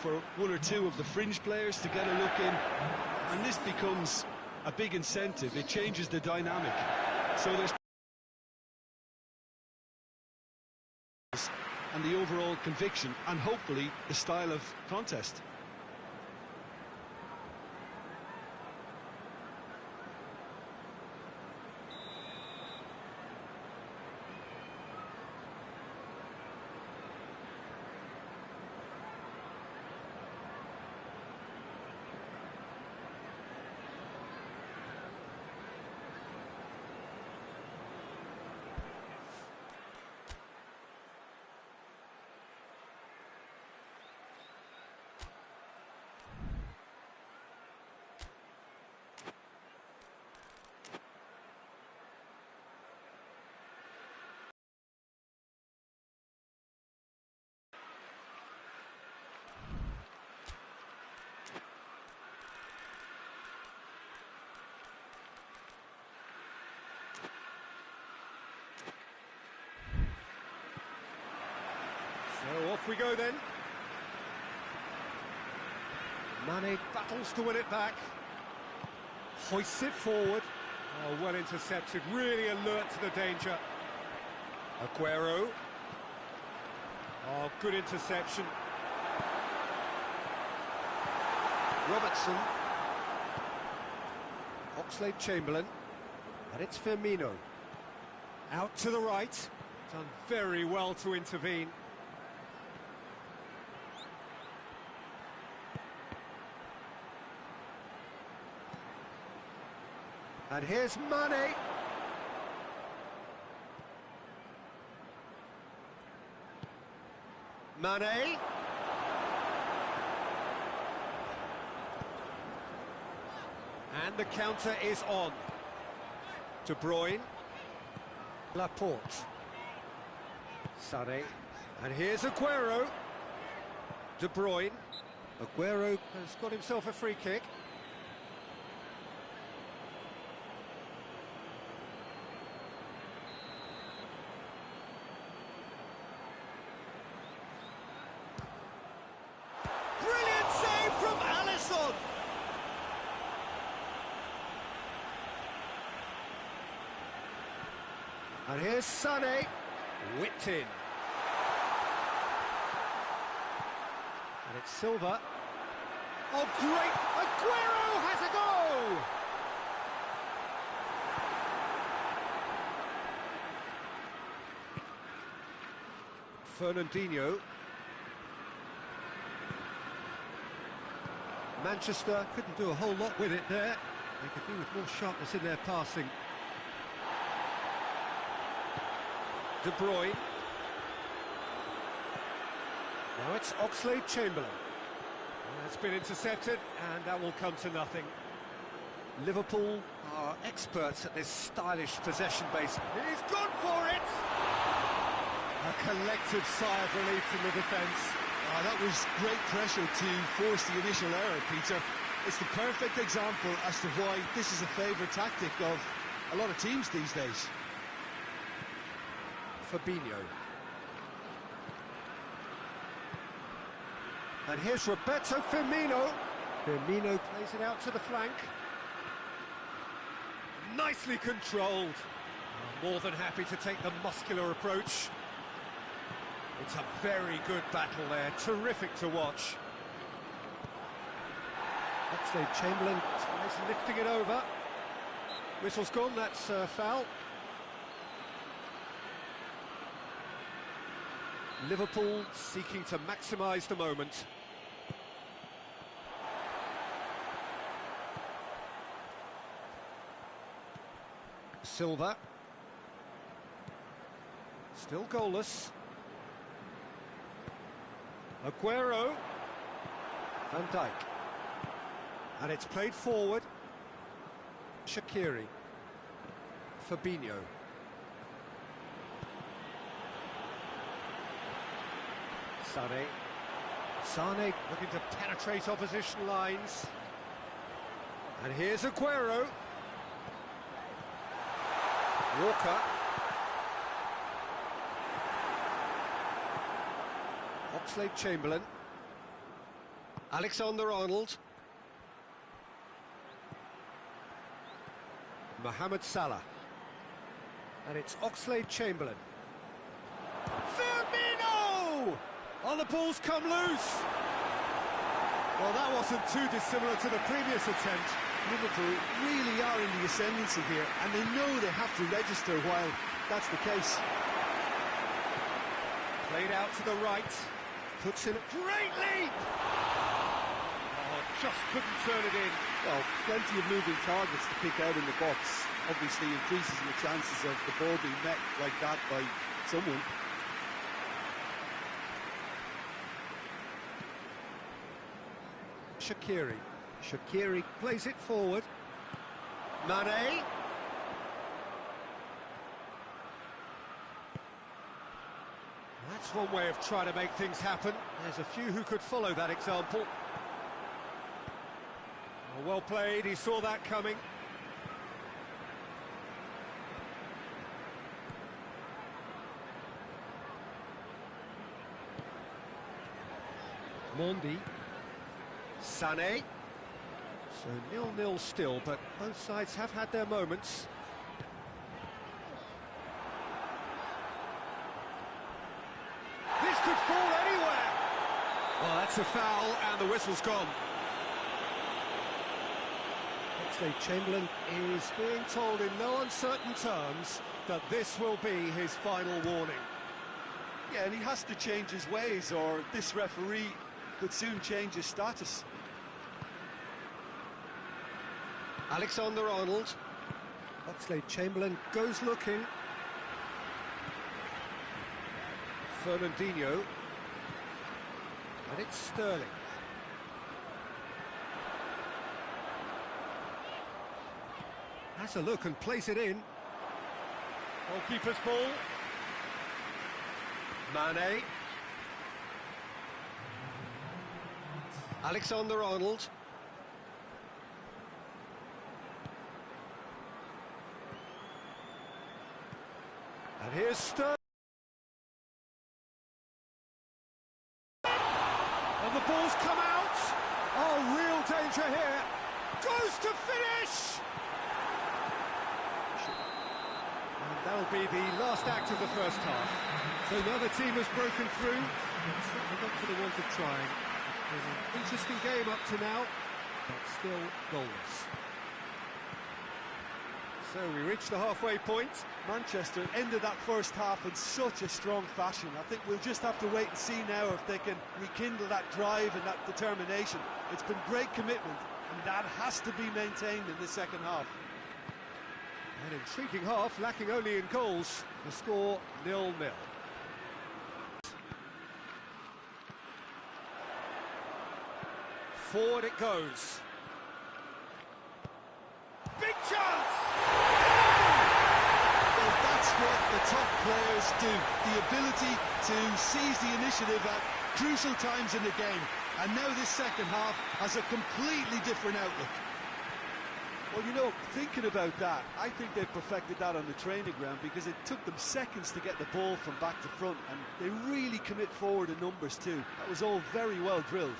for one or two of the fringe players to get a look in, and this becomes a big incentive. It changes the dynamic. So there's and the overall conviction, and hopefully the style of contest. So off we go then. Mane battles to win it back. Hoists it forward. Oh, well intercepted, really alert to the danger. Aguero. Oh, good interception. Robertson. Oxlade-Chamberlain. And it's Firmino. Out to the right. Done very well to intervene. And here's Mane. Mane. And the counter is on. De Bruyne. Laporte. Sané. And here's Aguero. De Bruyne. Aguero has got himself a free kick. Brilliant save from Alisson. And here's Sané, whipped in. And it's Silva. Oh, great! Aguero has a goal! Fernandinho. Manchester couldn't do a whole lot with it there. They could do with more sharpness in their passing. De Bruyne. Now it's Oxlade-Chamberlain. That's been intercepted, and that will come to nothing. Liverpool are experts at this stylish possession base. He's gone for it! A collective sigh of relief from the defence. That was great pressure to force the initial error, Peter. It's the perfect example as to why this is a favourite tactic of a lot of teams these days. Fabinho. And here's Roberto Firmino. Firmino plays it out to the flank. Nicely controlled. More than happy to take the muscular approach. It's a very good battle there, terrific to watch. Oxlade-Chamberlain tries lifting it over. Whistle's gone, that's foul. Liverpool seeking to maximise the moment. Silva. Still goalless. Aguero. Van Dijk. And it's played forward. Shaqiri. Fabinho. Sané looking to penetrate opposition lines. And here's Aguero. Walker. Oxlade-Chamberlain. Alexander-Arnold. Mohamed Salah. And it's Oxlade-Chamberlain. Firmino! Oh, the ball's come loose! Well, that wasn't too dissimilar to the previous attempt. Liverpool really are in the ascendancy here, and they know they have to register while that's the case. Played out to the right. Puts in a great leap! Oh, just couldn't turn it in. Well, plenty of moving targets to pick out in the box. Obviously increases your chances of the ball being met like that by someone. Shaqiri plays it forward. Mane. That's one way of trying to make things happen. There's a few who could follow that example. Oh, well played, he saw that coming. Mondi. Sané. So 0-0 still, but both sides have had their moments. This could fall anywhere! Well, that's a foul, and the whistle's gone. Oxlade-Chamberlain is being told in no uncertain terms that this will be his final warning. Yeah, and he has to change his ways, or this referee could soon change his status. Alexander-Arnold. Oxlade-Chamberlain goes looking. Fernandinho. And it's Sterling. Has a look and plays it in. Goalkeeper's ball. Mane. Alexander-Arnold. And here's Sterling. And the ball's come out. Oh, real danger here. Goes to finish. And that'll be the last act of the first half. So now the team has broken through. Certainly not for the want of trying. It's been an interesting game up to now, but still goalless. So we reach the halfway point. Manchester ended that first half in such a strong fashion. I think we'll just have to wait and see now if they can rekindle that drive and that determination. It's been great commitment, and that has to be maintained in the second half. An intriguing half, lacking only in goals. The score 0-0. Forward it goes. Big chance! Well, that's what the top players do. The ability to seize the initiative at crucial times in the game. And now this second half has a completely different outlook. Well, you know, thinking about that, I think they've perfected that on the training ground, because it took them seconds to get the ball from back to front, and they really commit forward in numbers too. That was all very well drilled.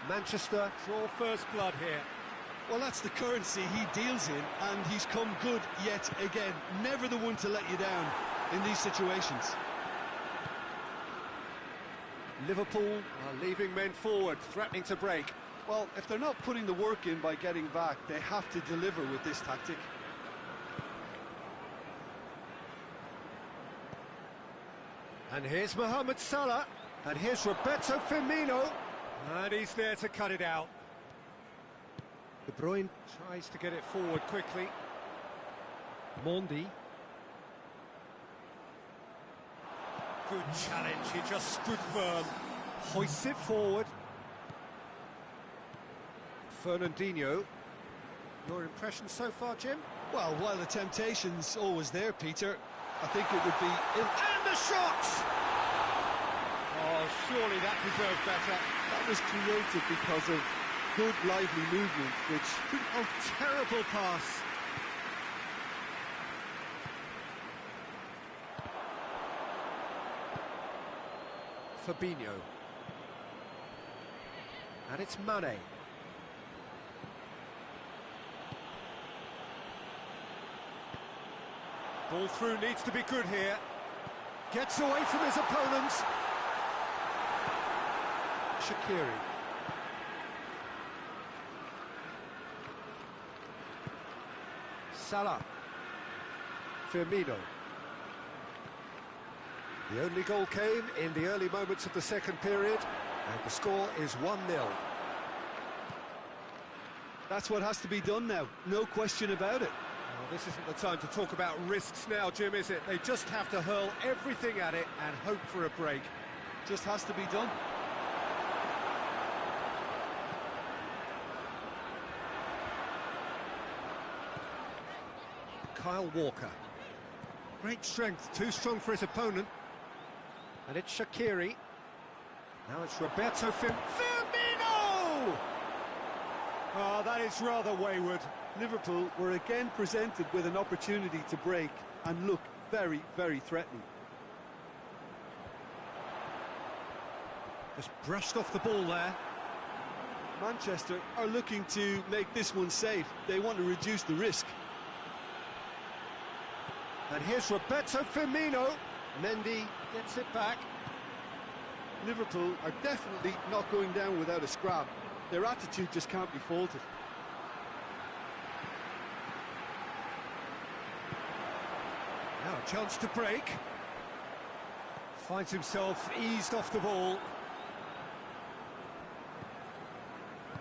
Manchester draw first blood here. Well, that's the currency he deals in, and he's come good yet again. Never the one to let you down in these situations. Liverpool are leaving men forward, threatening to break. Well, if they're not putting the work in by getting back, they have to deliver with this tactic. And here's Mohamed Salah, and here's Roberto Firmino, and he's there to cut it out. De Bruyne tries to get it forward quickly. Mondi. Good challenge, he just stood firm. Hoists it forward. Fernandinho. Your impression so far, Jim? Well, while the temptation's always there, Peter, I think it would be... And the shot! Oh, surely that deserved better. That was created because of good, lively movement, which... Oh, terrible pass. Fabinho. And it's Mane. Ball through needs to be good here. Gets away from his opponents. Shaqiri. Salah. Firmino. The only goal came in the early moments of the second period, and the score is 1-0. That's what has to be done now, no question about it. Well, this isn't the time to talk about risks now, Jim, is it? They just have to hurl everything at it and hope for a break. Just has to be done. Kyle Walker. Great strength, too strong for his opponent. And it's Shaqiri. Now it's Roberto Firmino! Oh, that is rather wayward. Liverpool were again presented with an opportunity to break and look very, very threatening. Just brushed off the ball there. Manchester are looking to make this one safe. They want to reduce the risk. And here's Roberto Firmino. Mendy gets it back. Liverpool are definitely not going down without a scrap. Their attitude just can't be faulted. Now a chance to break. Finds himself eased off the ball.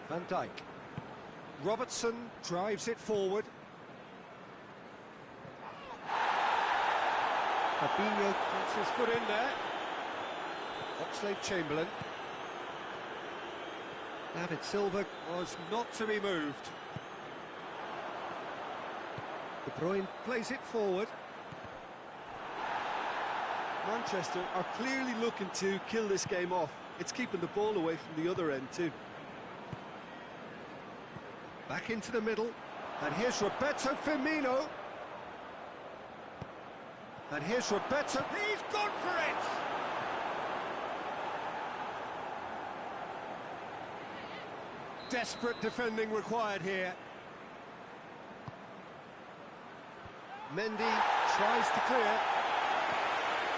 Van Dijk. Robertson drives it forward. Fabinho gets his foot in there. Oxlade-Chamberlain. David Silva was not to be moved. De Bruyne plays it forward. Manchester are clearly looking to kill this game off. It's keeping the ball away from the other end too. Back into the middle. And here's Roberto Firmino. And here's Roberto. He's gone for it! Desperate defending required here. Mendy tries to clear.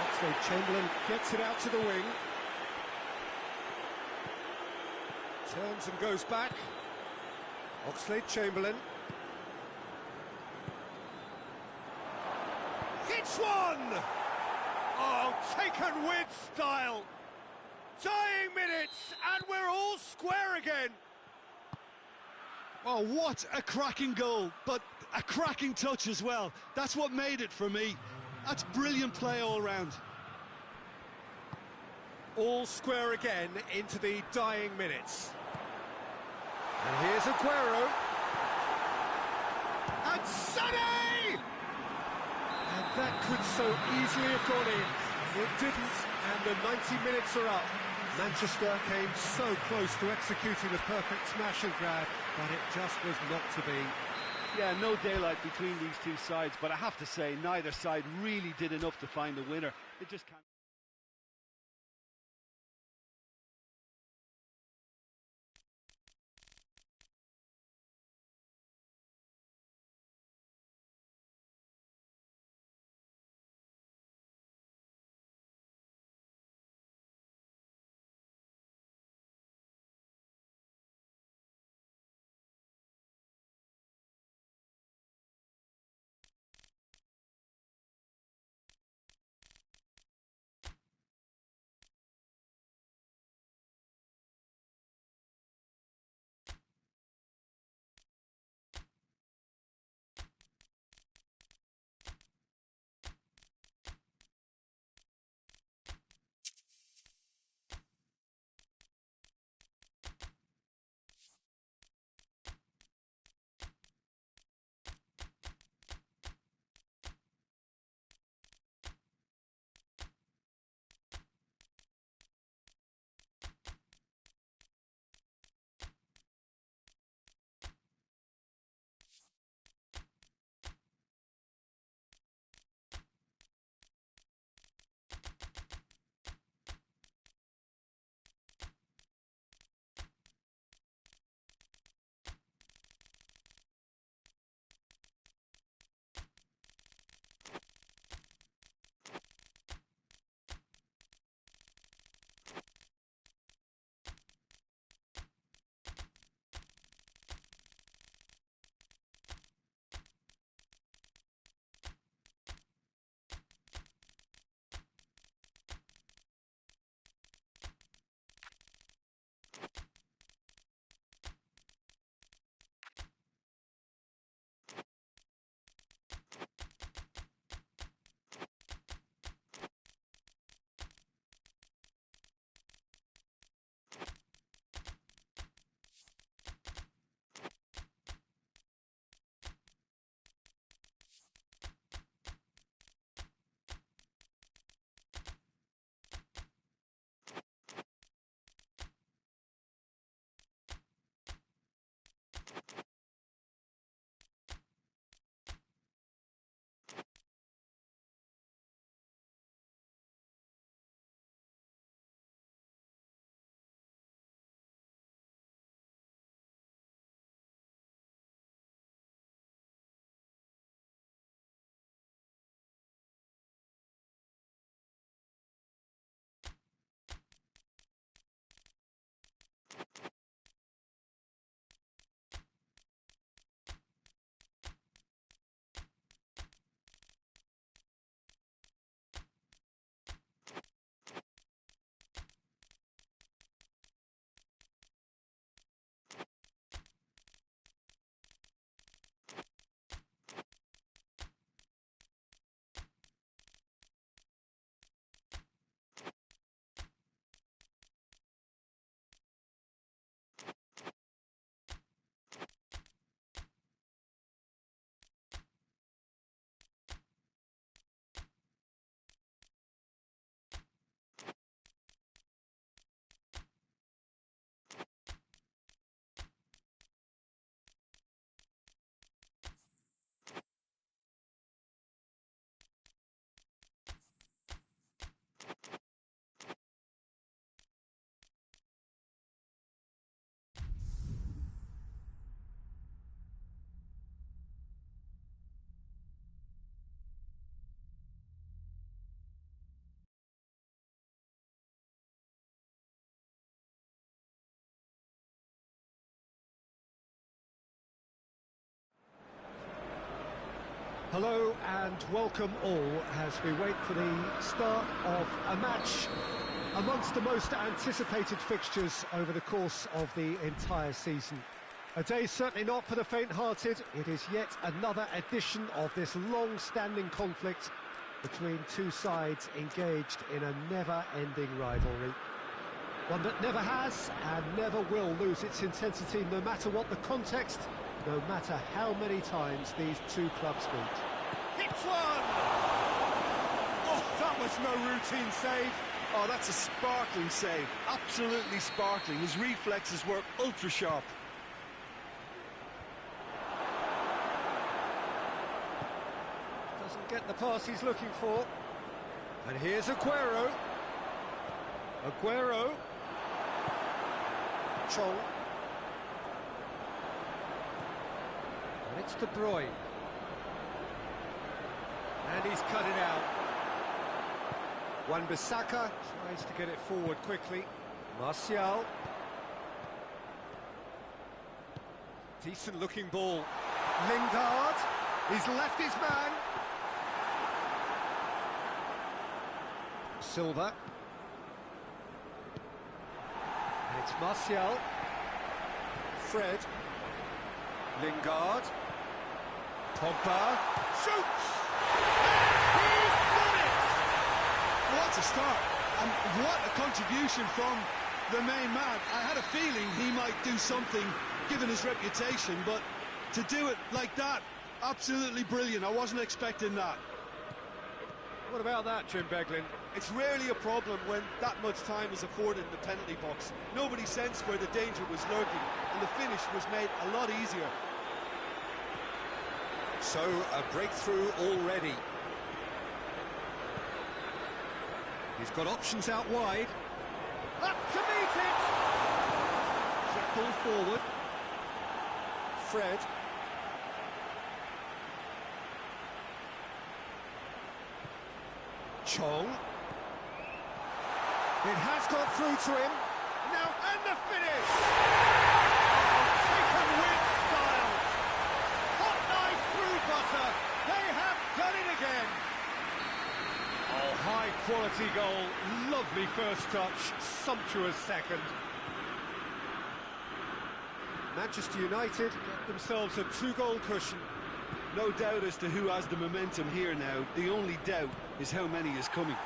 Oxlade-Chamberlain gets it out to the wing. Turns and goes back. Oxlade-Chamberlain. Hits one! Oh, taken with style. Dying minutes, and we're all square again. Oh, what a cracking goal, but a cracking touch as well. That's what made it for me. That's brilliant play all round. All square again into the dying minutes. And here's Aguero. And Sané! And that could so easily have gone in. It didn't, and the 90 minutes are up. Manchester came so close to executing the perfect smash and grab, but it just was not to be. Yeah, no daylight between these two sides, but I have to say, neither side really did enough to find the winner. It just can't. Hello and welcome all as we wait for the start of a match amongst the most anticipated fixtures over the course of the entire season. A day certainly not for the faint-hearted. It is yet another edition of this long-standing conflict between two sides engaged in a never-ending rivalry. One that never has and never will lose its intensity, no matter what the context, no matter how many times these two clubs meet. Hits one! Oh, that was no routine save. Oh, that's a sparkling save. Absolutely sparkling. His reflexes were ultra-sharp. Doesn't get the pass he's looking for. And here's Aguero. Aguero. Chong. And it's De Bruyne. And he's cut it out. Wan-Bissaka tries to get it forward quickly. Martial. Decent looking ball. Lingard. He's left his man. Silva. And it's Martial. Fred. Lingard. Pogba. Shoots! He's done it! What a start, and what a contribution from the main man. I had a feeling he might do something, given his reputation, but to do it like that, absolutely brilliant. I wasn't expecting that. What about that, Jim Beglin? It's rarely a problem when that much time is afforded in the penalty box. Nobody sensed where the danger was lurking, and the finish was made a lot easier. So, a breakthrough already. He's got options out wide. Up to meet it! Flick ball forward. Fred. Chong. It has got through to him. Now, and the finish! Taken with style. Hot knife through butter. They have done it again. Oh, high quality goal. Lovely first touch. Sumptuous second. Manchester United get themselves a 2-goal cushion. No doubt as to who has the momentum here now. The only doubt is how many is coming.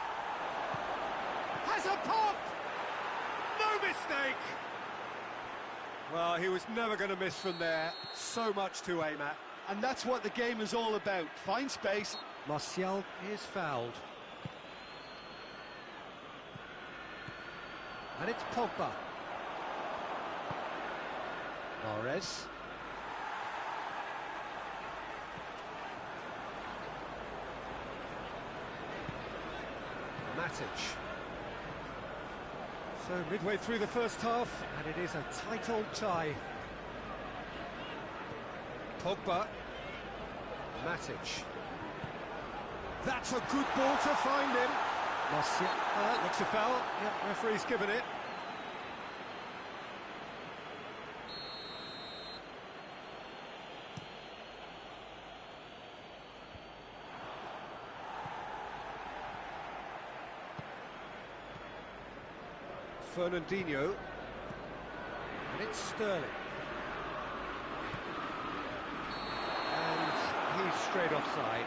Has a pop! No mistake! Well, he was never going to miss from there. So much to aim at. And that's what the game is all about. Find space. Martial is fouled. And it's Pogba. Mahrez. Matic. So midway through the first half, and it is a tight old tie. Pogba. Matic. That's a good ball to find him. Martial. Looks a foul. Yep, referee's given it. Fernandinho, and it's Sterling, and he's straight offside.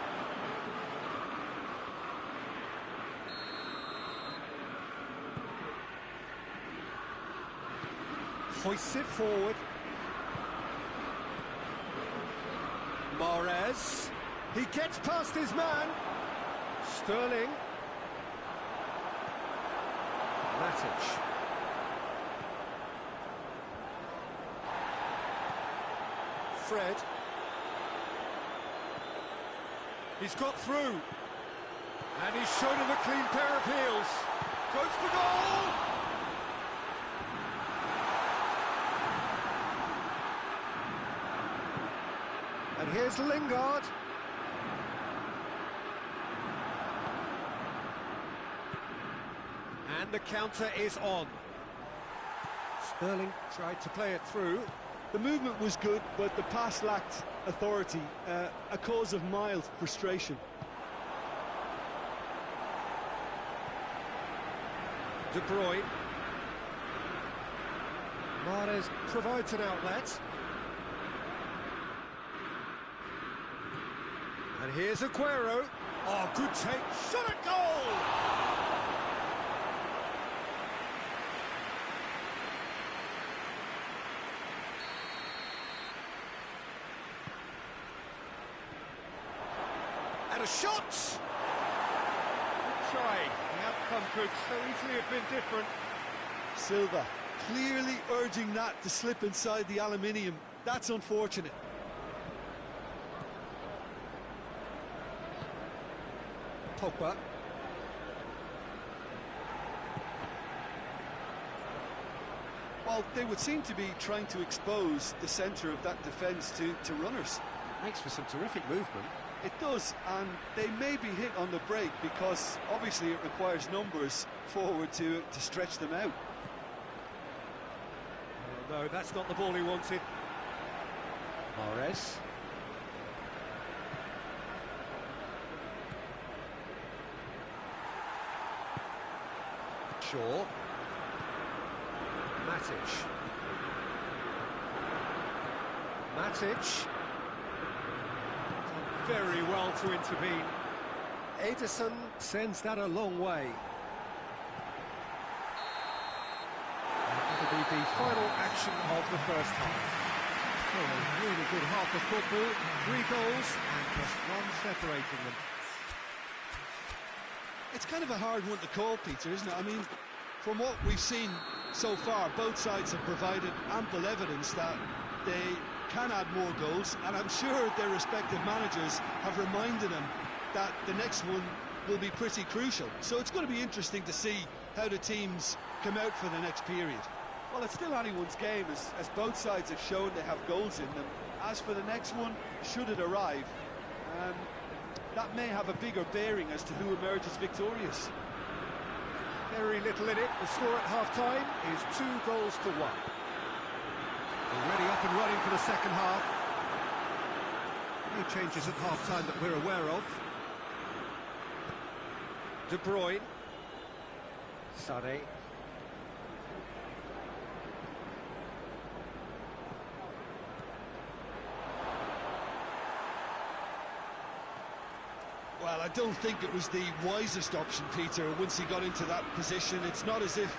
Hoists it forward. Mahrez, he gets past his man. Sterling. Matic. Fred. He's got through. And he's shown him a clean pair of heels. Goes for goal! And here's Lingard. And the counter is on. Sterling tried to play it through. The movement was good, but the pass lacked authority, a cause of mild frustration. De Bruyne. Mahrez provides an outlet. And here's Aguero. Oh, good take. Shot at goal! And a shot! Good try. The outcome could so easily have been different. Silva clearly urging that to slip inside the aluminium. That's unfortunate. Pogba. Well, they would seem to be trying to expose the centre of that defence to runners. It makes for some terrific movement. It does, and they may be hit on the break because obviously it requires numbers forward to stretch them out. Oh, no, that's not the ball he wanted. Mahrez. Shaw. Matic. Very well to intervene. Ederson sends that a long way. That'll be the final action of the first half. So a really good half of football, 3 goals and just one separating them. It's kind of a hard one to call, Peter, isn't it? I mean, from what we've seen so far, both sides have provided ample evidence that they can add more goals, and I'm sure their respective managers have reminded them that the next one will be pretty crucial. So it's going to be interesting to see how the teams come out for the next period. Well, it's still anyone's game, as both sides have shown they have goals in them. As for the next one, should it arrive, that may have a bigger bearing as to who emerges victorious. Very little in it. The score at half-time is 2 goals to 1. Already up and running for the second half. No changes at half-time that we're aware of. De Bruyne. Sané. Well, I don't think it was the wisest option, Peter, once he got into that position. It's not as if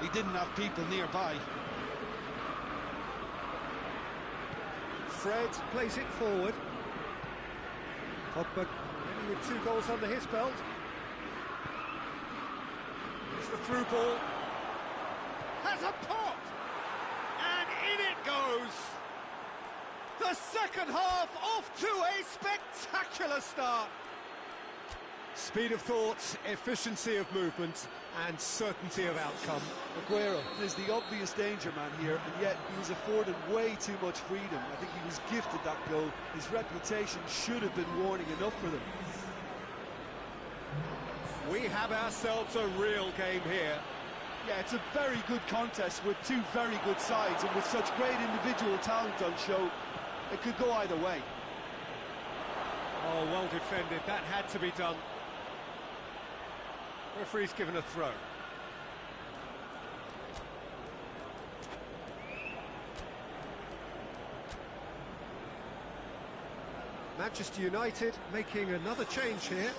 he didn't have people nearby. Fred plays it forward. Pogba with 2 goals under his belt. It's the through ball. Has a pop! And in it goes! The second half off to a spectacular start. Speed of thought, efficiency of movement, and certainty of outcome. Aguero is the obvious danger man here, and yet he was afforded way too much freedom. I think he was gifted that goal. His reputation should have been warning enough for them. We have ourselves a real game here. Yeah, it's a very good contest with 2 very good sides, and with such great individual talent on show, it could go either way. Oh, well defended. That had to be done. Referee's given a throw. Manchester United making another change here.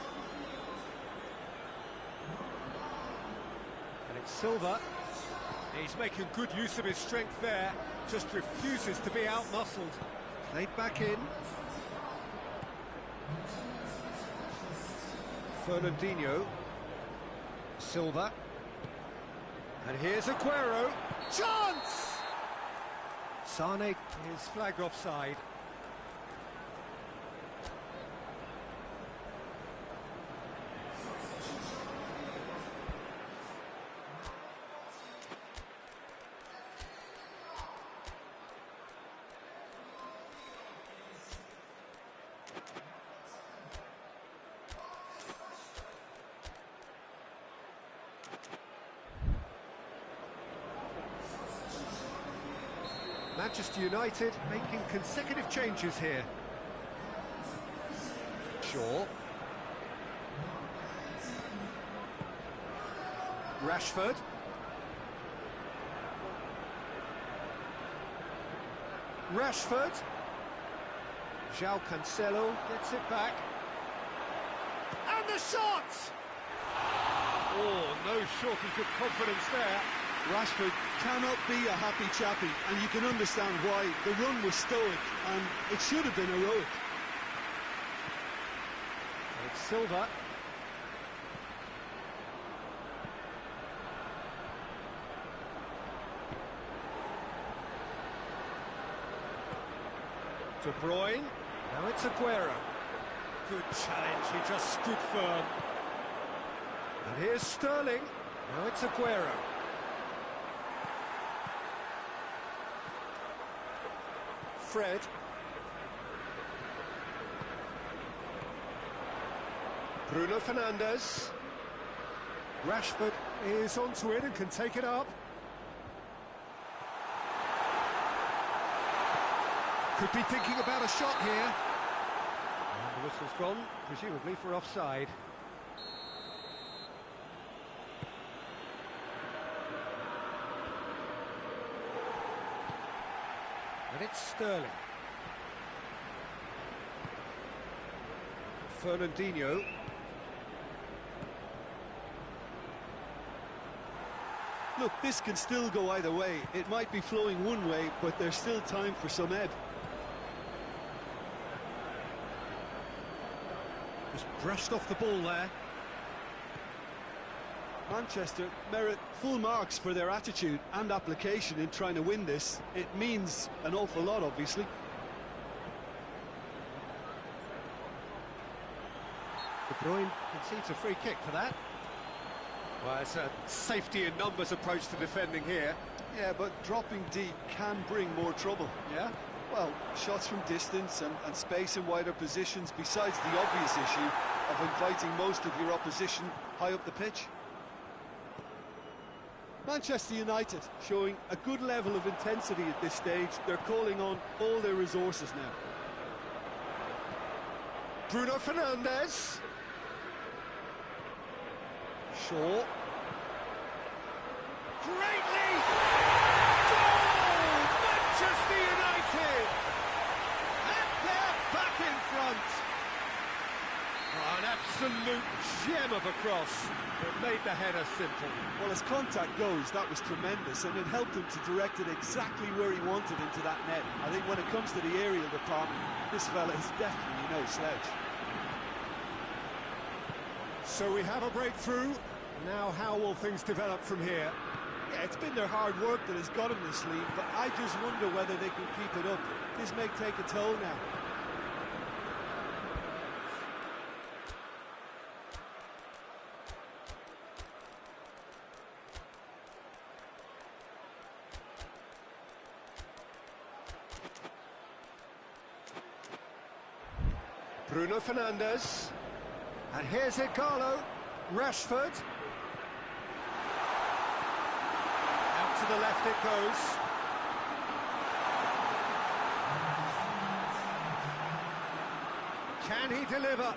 And it's Silva. He's making good use of his strength there. Just refuses to be out-muscled. Played back in. Fernandinho. Silva. And here's Aguero. Chance! Sané is flagged offside. Manchester United making consecutive changes here. Shaw. Rashford. Rashford. João Cancelo gets it back. And the shot! Oh, no shortage of confidence there. Rashford cannot be a happy chappy, and you can understand why. The run was stoic, and it should have been heroic. It's Silva. De Bruyne. Now it's Aguero. Good challenge, he just stood firm. And here's Sterling. Now it's Aguero. Fred. Bruno Fernandes. Rashford is onto it and can take it up. Could be thinking about a shot here. And the whistle's gone, presumably for offside. And it's Sterling. Fernandinho. Look, this can still go either way. It might be flowing one way, but there's still time for some ebb. Just brushed off the ball there. Manchester merit full marks for their attitude and application in trying to win this. It means an awful lot, obviously. De Bruyne concedes a free kick for that. Well, it's a safety in numbers approach to defending here. Yeah, but dropping deep can bring more trouble. Yeah? Well, shots from distance and space in wider positions, besides the obvious issue of inviting most of your opposition high up the pitch. Manchester United showing a good level of intensity at this stage. They're calling on all their resources now. Bruno Fernandes. Shaw. Great lead! Goal! Manchester United! And they're back in front. Oh, an absolute gem of a cross. It made the header simple. Well, as contact goes, that was tremendous, and it helped him to direct it exactly where he wanted into that net. I think when it comes to the aerial department, this fella is definitely no slouch. So we have a breakthrough. Now how will things develop from here? Yeah, it's been their hard work that has got them this lead, but I just wonder whether they can keep it up. This may take a toll now. Bruno Fernandes. And here's Igalo. Rashford. Out to the left it goes. Can he deliver?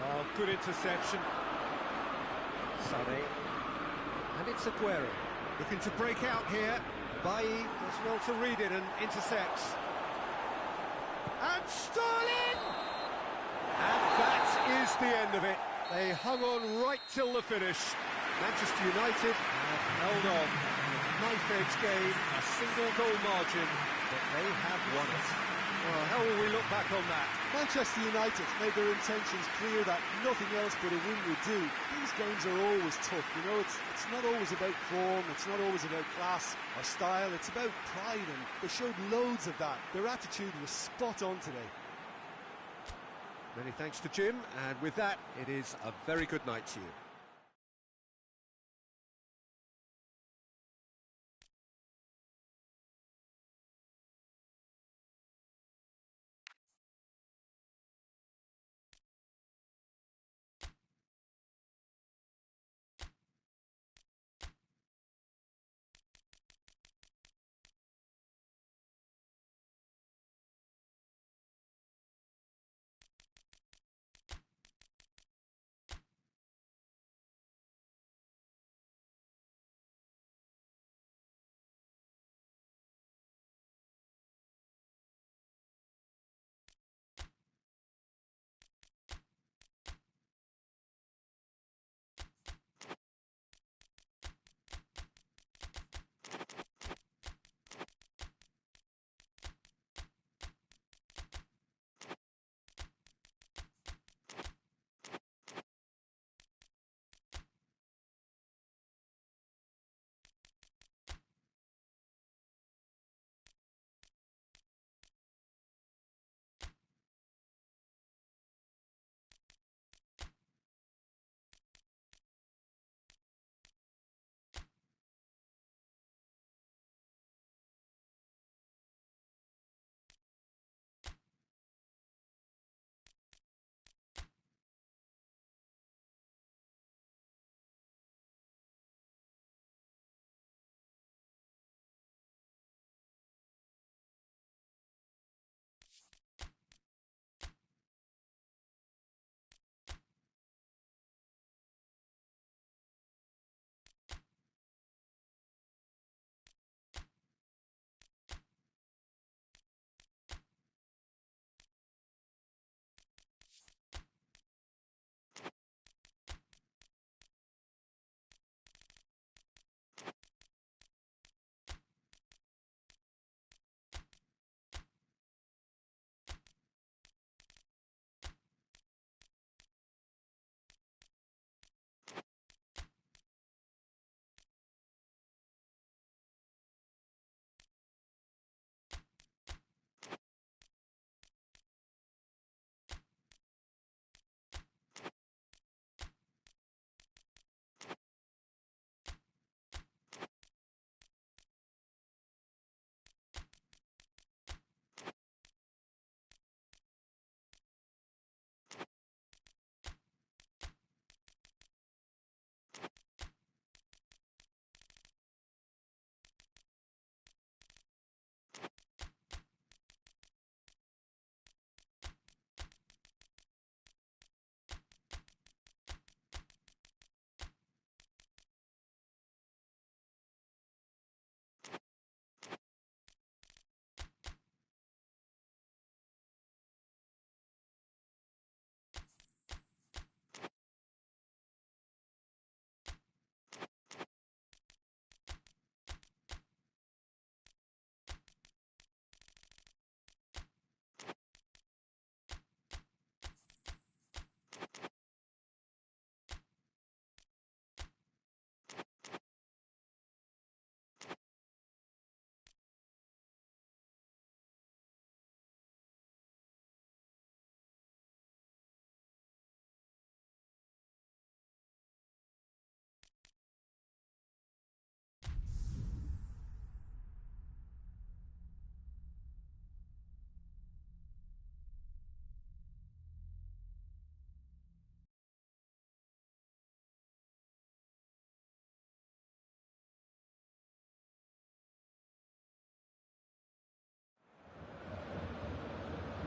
Oh, good interception. Sonny. And it's Aguero. Looking to break out here. Bailly does well to read it and intercepts. And Sterling! And that is the end of it. They hung on right till the finish. Manchester United have held on. Knife-edge game, a single goal margin, but they have won it. Well, how will we look back on that? Manchester United made their intentions clear that nothing else but a win would do. These games are always tough, you know, it's not always about form, it's not always about class or style, it's about pride, and they showed loads of that. Their attitude was spot on today. Many thanks to Jim, and with that, it is a very good night to you.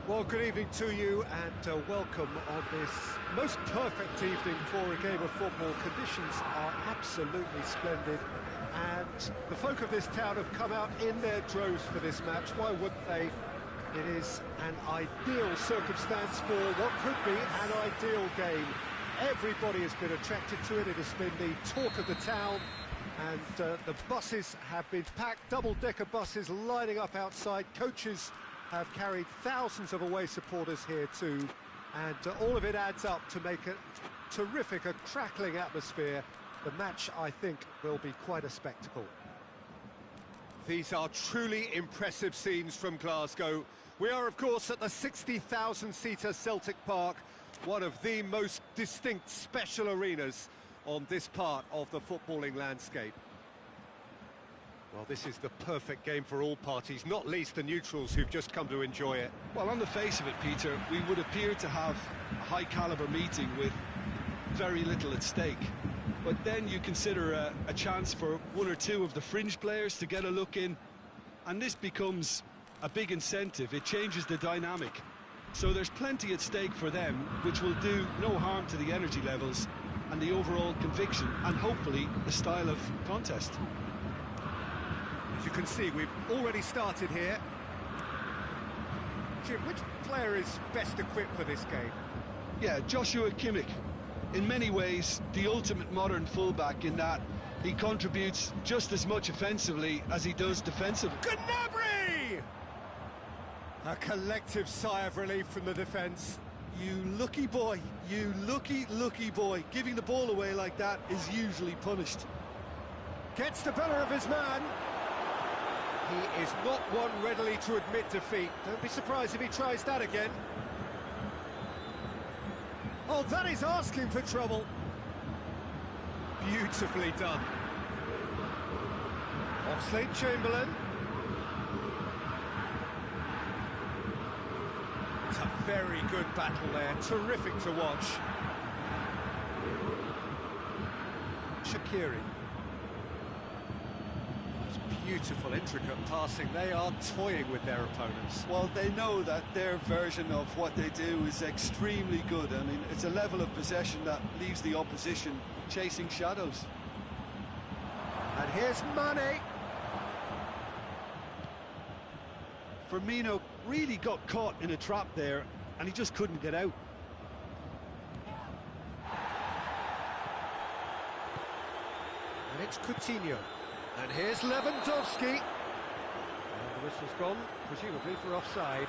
Well, good evening to you and welcome on this most perfect evening for a game of football. Conditions are absolutely splendid and the folk of this town have come out in their droves for this match. Why wouldn't they? It is an ideal circumstance for what could be an ideal game. Everybody has been attracted to it. It has been the talk of the town and the buses have been packed, double-decker buses lining up outside. Coaches have carried thousands of away supporters here too, and all of it adds up to make a terrific, a crackling atmosphere. The match, I think, will be quite a spectacle. These are truly impressive scenes from Glasgow. We are, of course, at the 60,000-seater Celtic Park, one of the most distinct special arenas on this part of the footballing landscape. Well, this is the perfect game for all parties, not least the neutrals who've just come to enjoy it. Well, on the face of it, Peter, we would appear to have a high-caliber meeting with very little at stake. But then you consider a chance for one or two of the fringe players to get a look in, and this becomes a big incentive. It changes the dynamic. So there's plenty at stake for them, which will do no harm to the energy levels and the overall conviction, and hopefully the style of contest. As you can see, we've already started here. Jim, which player is best equipped for this game? Yeah, Joshua Kimmich. In many ways, the ultimate modern fullback in that he contributes just as much offensively as he does defensively. Gnabry! A collective sigh of relief from the defence. You lucky boy, you lucky boy. Giving the ball away like that is usually punished. Gets the better of his man. He is not one readily to admit defeat. Don't be surprised if he tries that again. Oh, that is asking for trouble. Beautifully done. Oxlade-Chamberlain. It's a very good battle there. Terrific to watch. Shaqiri. Beautiful, intricate passing. They are toying with their opponents. Well, they know that their version of what they do is extremely good. I mean, it's a level of possession that leaves the opposition chasing shadows. And here's Mane. Firmino really got caught in a trap there, and he just couldn't get out. And it's Coutinho. And here's Lewandowski. And the whistle's gone, presumably for offside.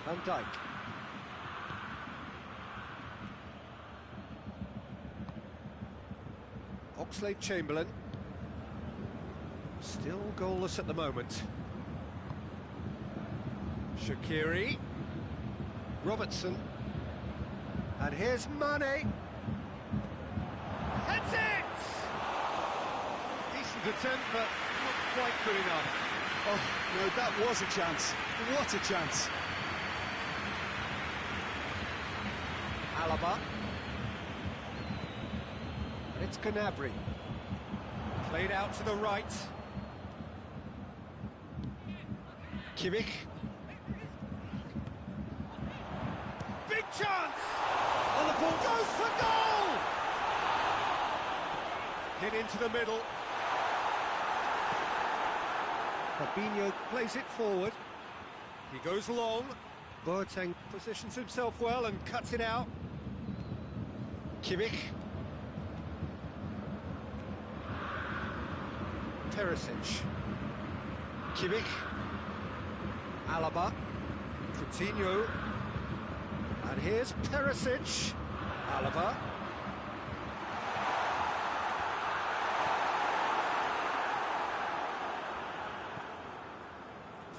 Van Dijk. Oxlade-Chamberlain. Still goalless at the moment. Shaqiri. Robertson. And here's Mane. Heads it! Decent attempt, but not quite good enough. Oh, no, that was a chance. What a chance. Alaba. And it's Gnabry. Played out to the right. Kimmich. Big chance! And the ball goes for goal! Hit into the middle. Fabinho plays it forward. He goes long. Boateng positions himself well and cuts it out. Kimmich. Perisic. Kimmich. Alaba. Coutinho. And here's Perisic. Alaba.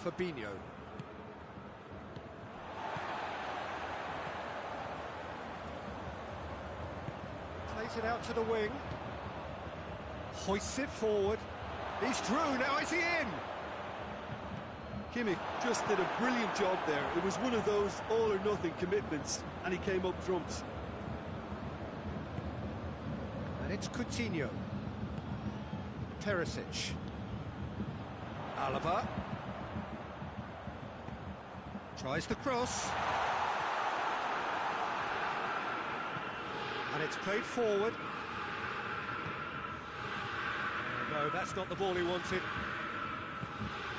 Fabinho. Plays it out to the wing. Hoists it forward. He's through, now is he in? Kimmich just did a brilliant job there. It was one of those all-or-nothing commitments, and he came up trumps. And it's Coutinho. Perisic. Alaba. Tries the cross. And it's played forward. No, that's not the ball he wanted.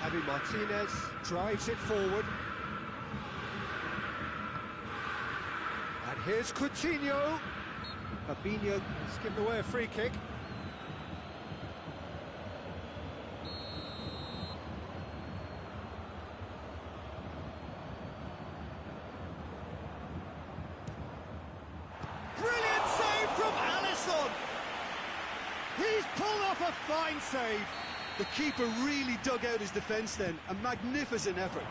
Javi Martinez drives it forward. And here's Coutinho. Fabinho has given away a free kick. Brilliant save from Alisson! He's pulled off a fine save. The keeper really dug out his defence then. A magnificent effort.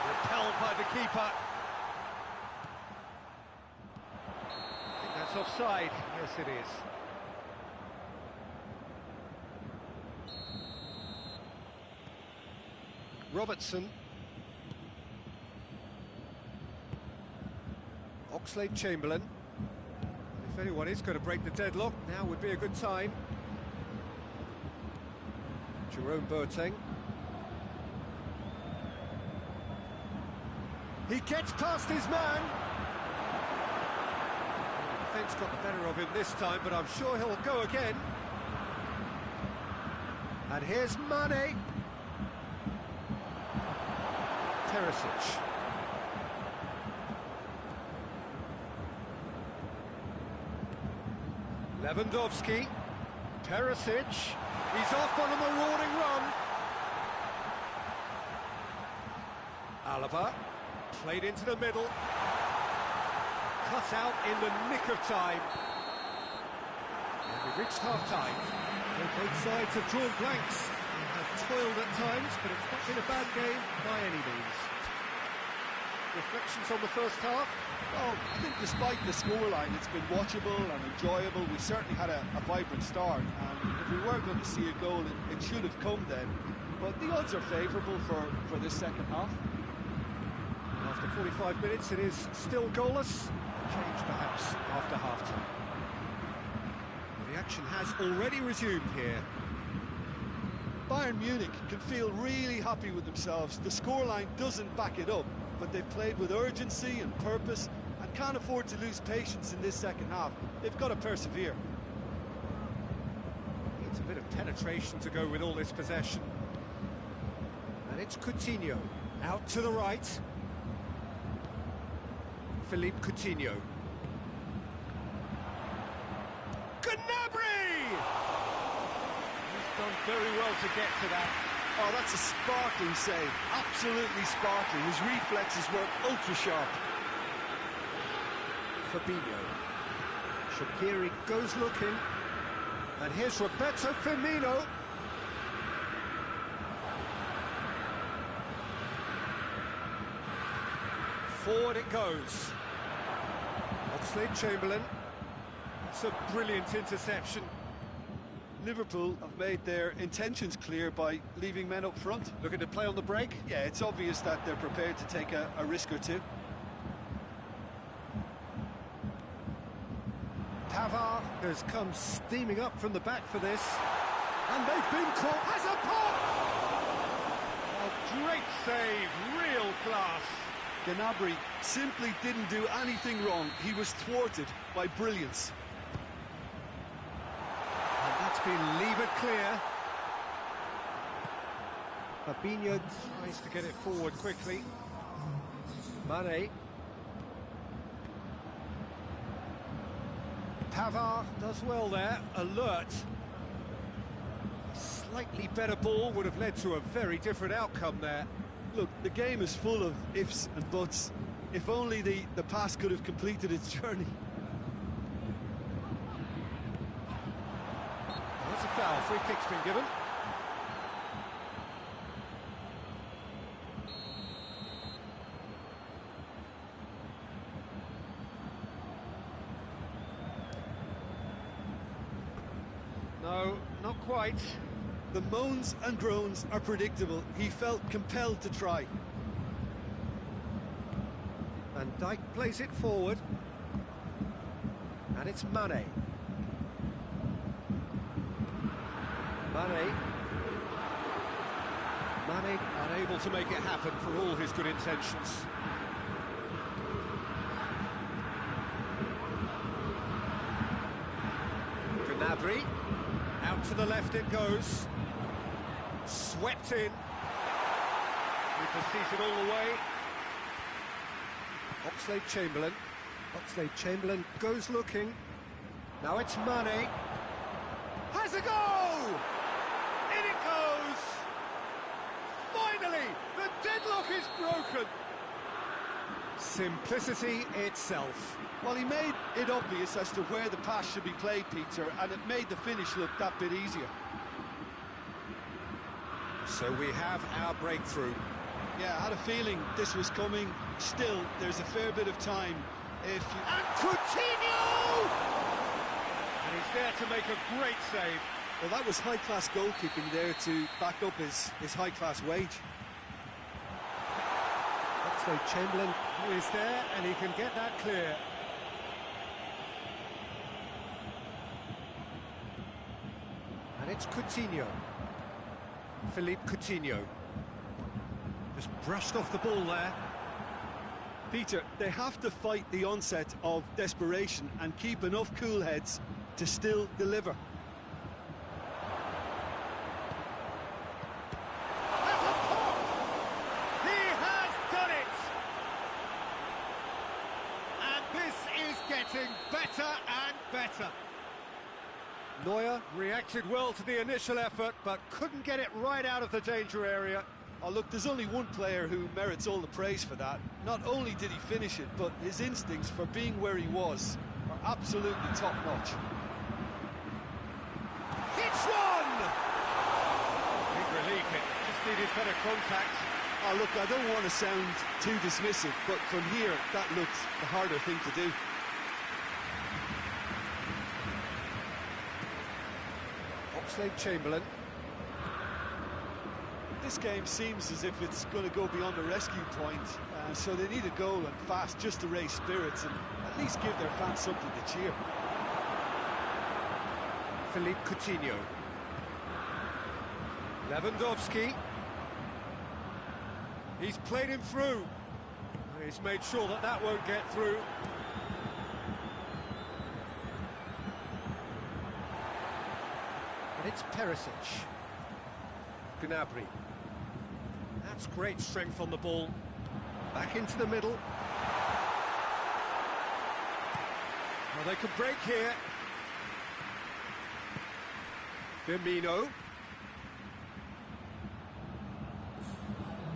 Repelled by the keeper. I think that's offside. Yes, it is. Robertson. Oxlade-Chamberlain. If anyone is going to break the deadlock, now would be a good time. Jerome Boateng. He gets past his man. The defence got the better of him this time, but I'm sure he'll go again. And here's Mane. Perisic. Lewandowski. Perisic. He's off on a marauding run. Alaba. Played into the middle. Cut out in the nick of time. And we've reached half-time. Both sides have drawn blanks and have toiled at times, but it's not been a bad game by any means. Reflections on the first half? Well, I think despite the scoreline, it's been watchable and enjoyable. We certainly had a vibrant start, and if we were going to see a goal, it should have come then. But the odds are favourable for this second half. After 45 minutes, it is still goalless. Change perhaps after half-time. The action has already resumed here. Bayern Munich can feel really happy with themselves. The scoreline doesn't back it up, but they've played with urgency and purpose and can't afford to lose patience in this second half. They've got to persevere. Needs a bit of penetration to go with all this possession. And it's Coutinho, out to the right. Philippe Coutinho. Gnabry! He's done very well to get to that. Oh, that's a sparkling save. Absolutely sparkling. His reflexes were ultra-sharp. Fabinho. Shaqiri goes looking. And here's Roberto Firmino. Forward it goes. Oxlade-Chamberlain. It's a brilliant interception. Liverpool have made their intentions clear by leaving men up front. Looking to play on the break? Yeah, it's obvious that they're prepared to take a risk or two. Pavard has come steaming up from the back for this. And they've been caught. Has a pop! A great save, real class. Gnabry simply didn't do anything wrong. He was thwarted by brilliance. And that's been levered clear. Fabinho tries to get it forward quickly. Mane. Pavard does well there, alert. A slightly better ball would have led to a very different outcome there. Look, the game is full of ifs and buts. If only the pass could have completed its journey. That's a foul, free kick's been given. No, not quite. The moans and groans are predictable. He felt compelled to try. Van Dijk plays it forward. And it's Mane. Mane. Mane unable to make it happen for all his good intentions. Gnabry, out to the left it goes. Swept in. He proceeds it all the way. Oxlade-Chamberlain. Oxlade-Chamberlain goes looking. Now it's Mane. Has a go! In it goes! Finally, the deadlock is broken. Simplicity itself. Well, he made it obvious as to where the pass should be played, Peter, and it made the finish look that bit easier. So we have our breakthrough. Yeah, I had a feeling this was coming. Still, there's a fair bit of time. And Coutinho! And he's there to make a great save. Well, that was high-class goalkeeping there to back up his high-class wage. Oxlade-Chamberlain is there, and he can get that clear. And it's Coutinho. Philippe Coutinho. Just brushed off the ball there. Peter, they have to fight the onset of desperation and keep enough cool heads to still deliver. That's a pop! He has done it! And this is getting better and better. Neuer reacted well to the initial effort, but couldn't get it right out of the danger area. Oh, look, there's only one player who merits all the praise for that. Not only did he finish it, but his instincts for being where he was are absolutely top-notch. It's one! Big relief, it just needed better contact. Oh, look, I don't want to sound too dismissive, but from here, that looked the harder thing to do. Oxlade-Chamberlain. This game seems as if it's going to go beyond the rescue point, so they need a goal and fast just to raise spirits and at least give their fans something to cheer. Philippe Coutinho. Lewandowski. He's played him through. He's made sure that that won't get through. And it's Perisic. Gnabry. That's great strength on the ball. Back into the middle. Well, they could break here. Firmino.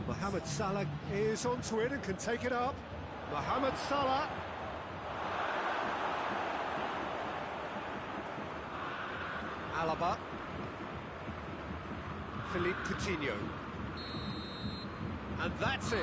Mohamed Salah is onto it and can take it up. Mohamed Salah. Alaba. Philippe Coutinho. And that's it.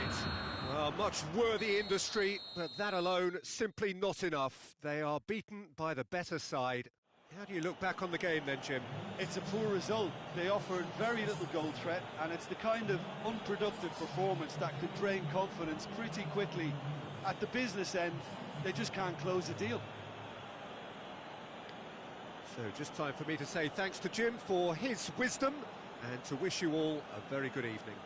Well, much worthy industry, but that alone simply not enough. They are beaten by the better side. How do you look back on the game then, Jim? It's a poor result. They offered very little goal threat, and it's the kind of unproductive performance that could drain confidence pretty quickly. At the business end, they just can't close the deal. So just time for me to say thanks to Jim for his wisdom and to wish you all a very good evening.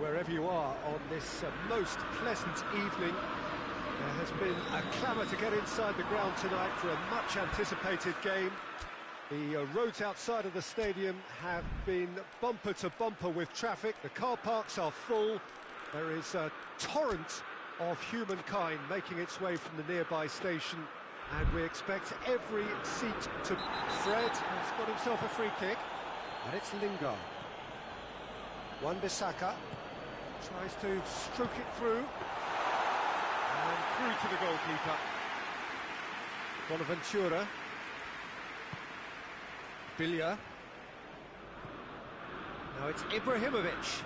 wherever you are on this most pleasant evening. There has been a clamour to get inside the ground tonight for a much-anticipated game. The roads outside of the stadium have been bumper to bumper with traffic. The car parks are full. There is a torrent of humankind making its way from the nearby station, and we expect every seat to... Fred has got himself a free kick, and it's Lingard. Wan-Bissaka tries to stroke it through, and through to the goalkeeper. Bonaventura. Billia. Now it's Ibrahimovic.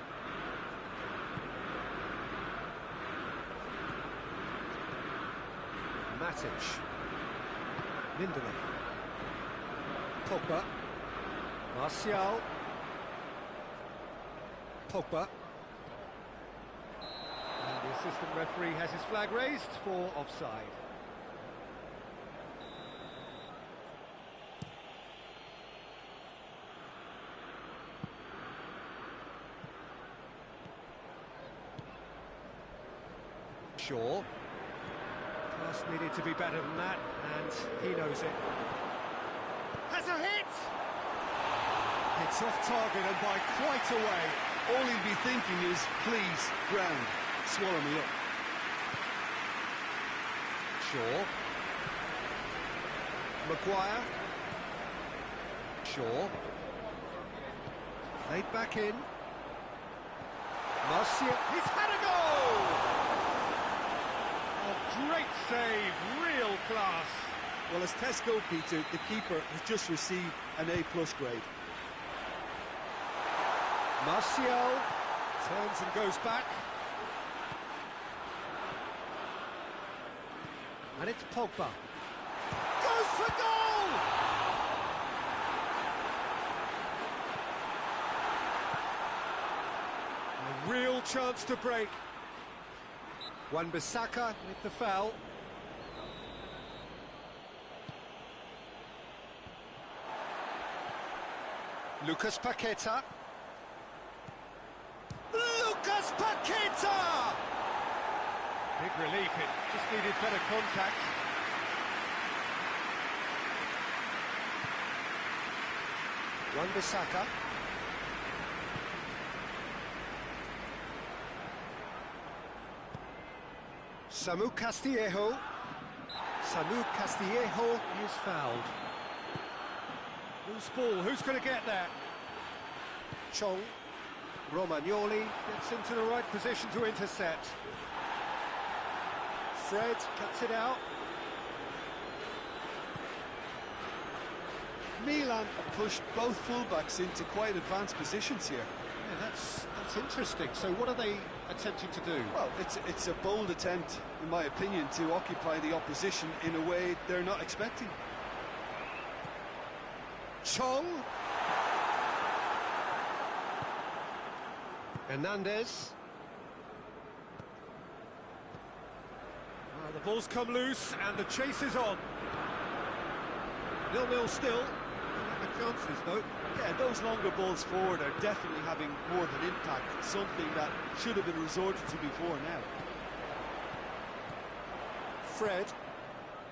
Matic. Lindelof. Pogba. Martial. Pogba. And the assistant referee has his flag raised for offside. Shaw. Pass needed to be better than that, and he knows it. Has a hit! It's off target and by quite a way. All he'll be thinking is, please, ground, swallow me up. Shaw. Maguire. Shaw. Played back in. Martial. He's had a goal! A great save, real class. Well, as Tesco, Peter, the keeper has just received an A+ grade. Martial turns and goes back. And it's Pogba. Goes for goal! A real chance to break. Wan-Bissaka with the foul. Lucas Paqueta. Lucas Paqueta! Big relief, it just needed better contact. Wan-Bissaka. Samu Castillejo. Samu Castillejo is fouled. Loose ball, who's going to get there? Chong. Romagnoli gets into the right position to intercept. Fred cuts it out. Milan have pushed both fullbacks into quite advanced positions here. Yeah, that's interesting. So what are they attempting to do? Well, it's a bold attempt, in my opinion, to occupy the opposition in a way they're not expecting. Chong. Hernandez. Well, the ball's come loose and the chase is on. 0-0 still. The chances, though. Yeah, those longer balls forward are definitely having more of an impact, something that should have been resorted to before now. Fred.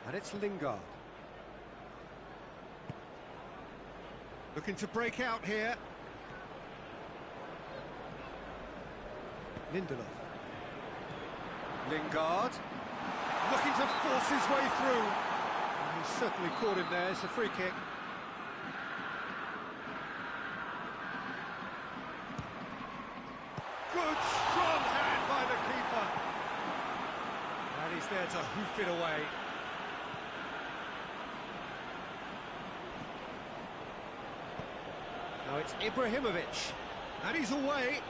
And it's Lingard. Looking to break out here. Lindelof. Lingard. Looking to force his way through. And he's certainly caught him there. It's a free kick. Good strong hand by the keeper. And he's there to hoof it away. Now it's Ibrahimovic. And he's away.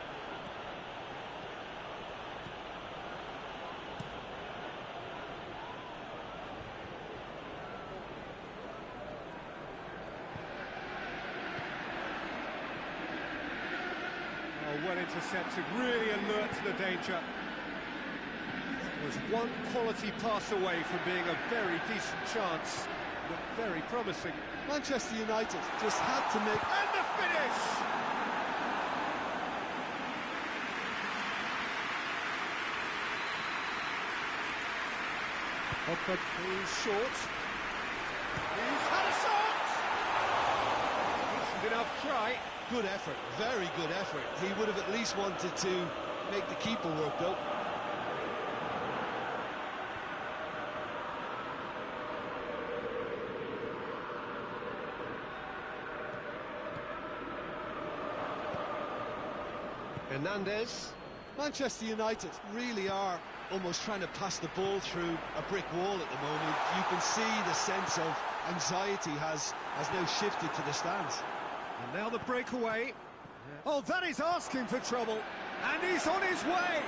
Well intercepted, really alert to the danger. It was one quality pass away from being a very decent chance. Looked very promising. Manchester United just had to make... And the finish! Pogba is short. He's had a shot! Decent enough try. Good effort, very good effort. He would have at least wanted to make the keeper work, though. Hernandez. Manchester United really are almost trying to pass the ball through a brick wall at the moment. You can see the sense of anxiety has now shifted to the stands. And now the breakaway. Oh, that is asking for trouble. And he's on his way.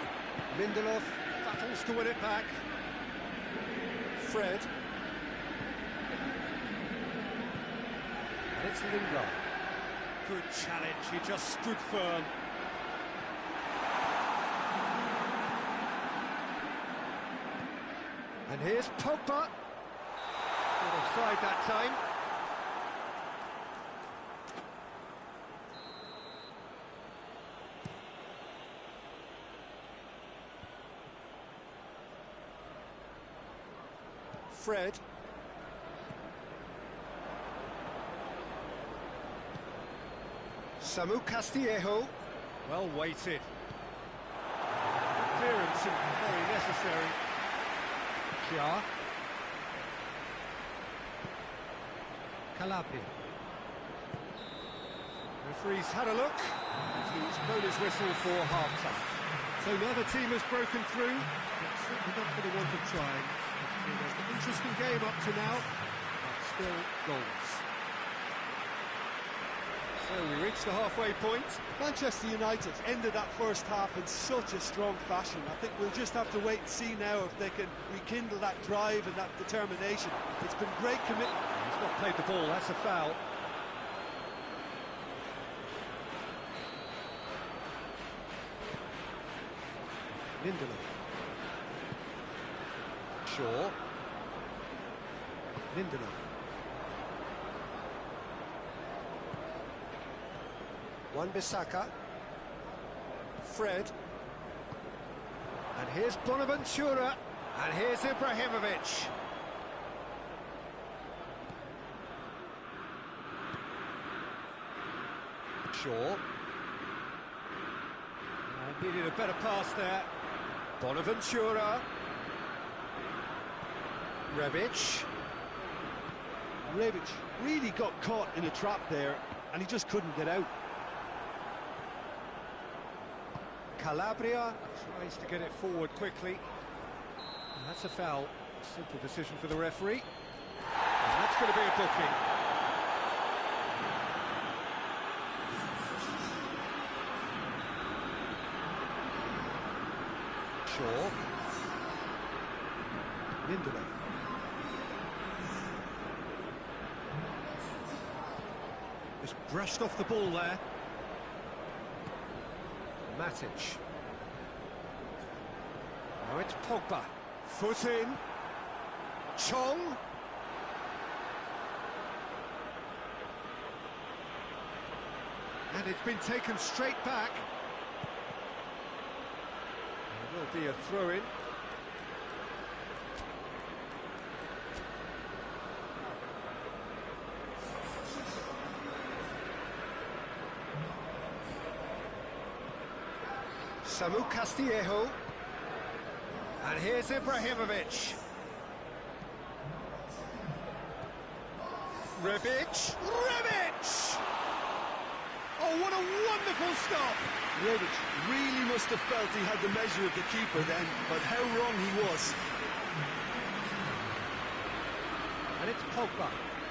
Lindelof battles to win it back. Fred. And it's Lingard. Good challenge, he just stood firm. And here's Pogba. Good offside that time. Fred. Samu Castillejo. Well weighted. Clearance very necessary. Chia. Calabria. Referee's had a look. He's blown his whistle for half-time. So now the team has broken through. It's certainly not for the want of trying. It's been an interesting game up to now, but still goals. So we reach the halfway point. Manchester United ended that first half in such a strong fashion. I think we'll just have to wait and see now if they can rekindle that drive and that determination. It's been great commitment. He's not played the ball, that's a foul. Lindelof. Shaw. Lindelof. Wan-Bissaka. Fred. And here's Bonaventura. And here's Ibrahimovic. Shaw. Needed a better pass there. Bonaventura. Rebic. Rebic really got caught in a trap there, and he just couldn't get out. Calabria tries to get it forward quickly. And that's a foul. Simple decision for the referee. And that's going to be a booking. Shaw. Lindelof. Just brushed off the ball there. Matic. Now it's Pogba. Foot in. Chong. And it's been taken straight back. There will be a throw-in. Samu Castillejo. And here's Ibrahimovic. Rebic. Rebic! Oh, what a wonderful stop! Rebic really must have felt he had the measure of the keeper then, but how wrong he was. And it's Pogba.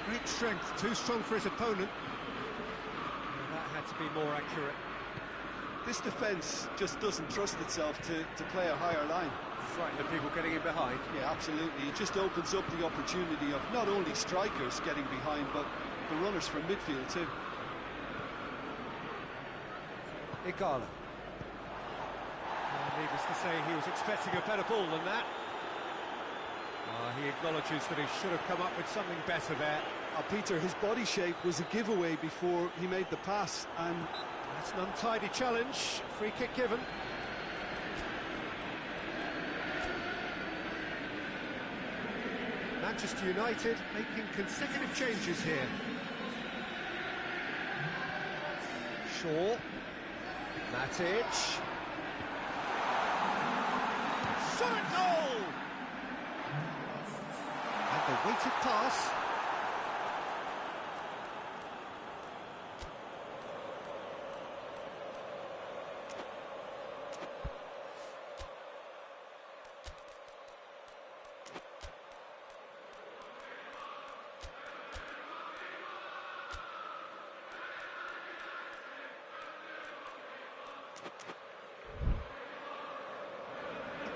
Great strength, too strong for his opponent. And that had to be more accurate. This defence just doesn't trust itself to play a higher line. Frightened of people getting in behind. Yeah, absolutely. It just opens up the opportunity of not only strikers getting behind, but the runners from midfield too. Igala. Needless to say, he was expecting a better ball than that. He acknowledges that he should have come up with something better there. Peter, his body shape was a giveaway before he made the pass, and that's an untidy challenge. Free kick given. Manchester United making consecutive changes here. Shaw, Matic, shot at goal! And the weighted pass.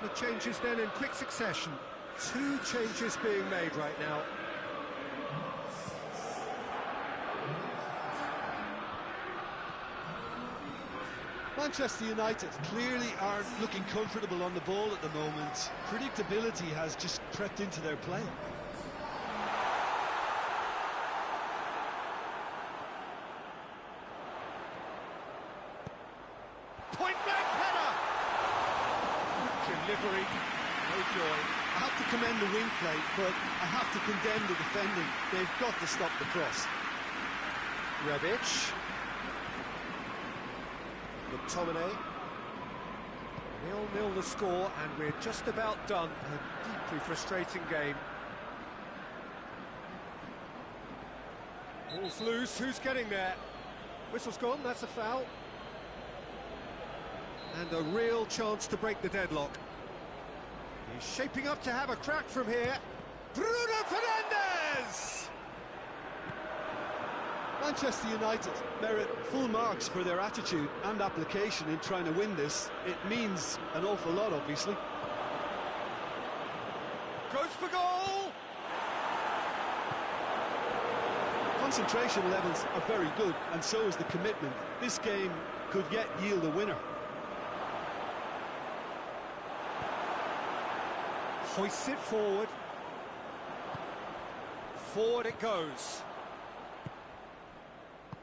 The changes then in quick succession. 2 changes being made right now. Manchester United clearly aren't looking comfortable on the ball at the moment. Predictability has just crept into their play. Point blank header! Delivery, no joy. I have to commend the wing play, but I have to condemn the defending. They've got to stop the cross. Rebic. McTominay. 0-0 the score, and we're just about done. A deeply frustrating game. Ball's loose, who's getting there? Whistle's gone, that's a foul. And a real chance to break the deadlock. He's shaping up to have a crack from here. Bruno Fernandes! Manchester United merit full marks for their attitude and application in trying to win this. It means an awful lot, obviously. Goes for goal! Concentration levels are very good, and so is the commitment. This game could yet yield a winner. Hoists it forward. Forward it goes.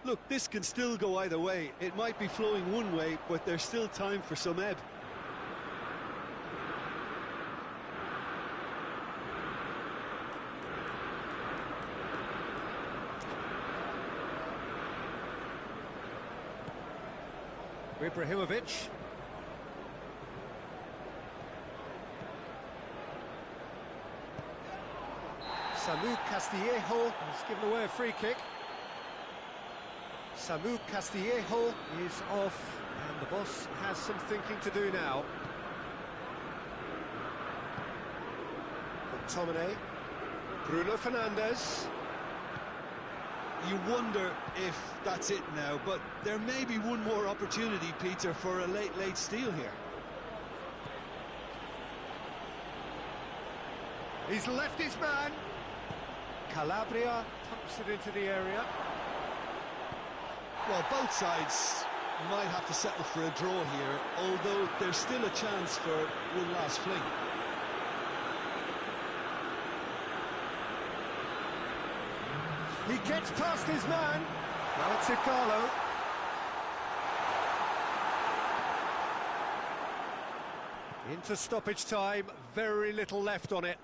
Look, this can still go either way. It might be flowing one way, but there's still time for some ebb. Ibrahimovic. Samu Castillejo has given away a free kick. Samu Castillejo is off, and the boss has some thinking to do now. McTominay, Bruno Fernandes. You wonder if that's it now, but there may be one more opportunity, Peter, for a late steal here. He's left his man. Calabria pumps it into the area. Well, both sides might have to settle for a draw here, although there's still a chance for one last fling. He gets past his man. Now it's Igalo. Into stoppage time, very little left on it.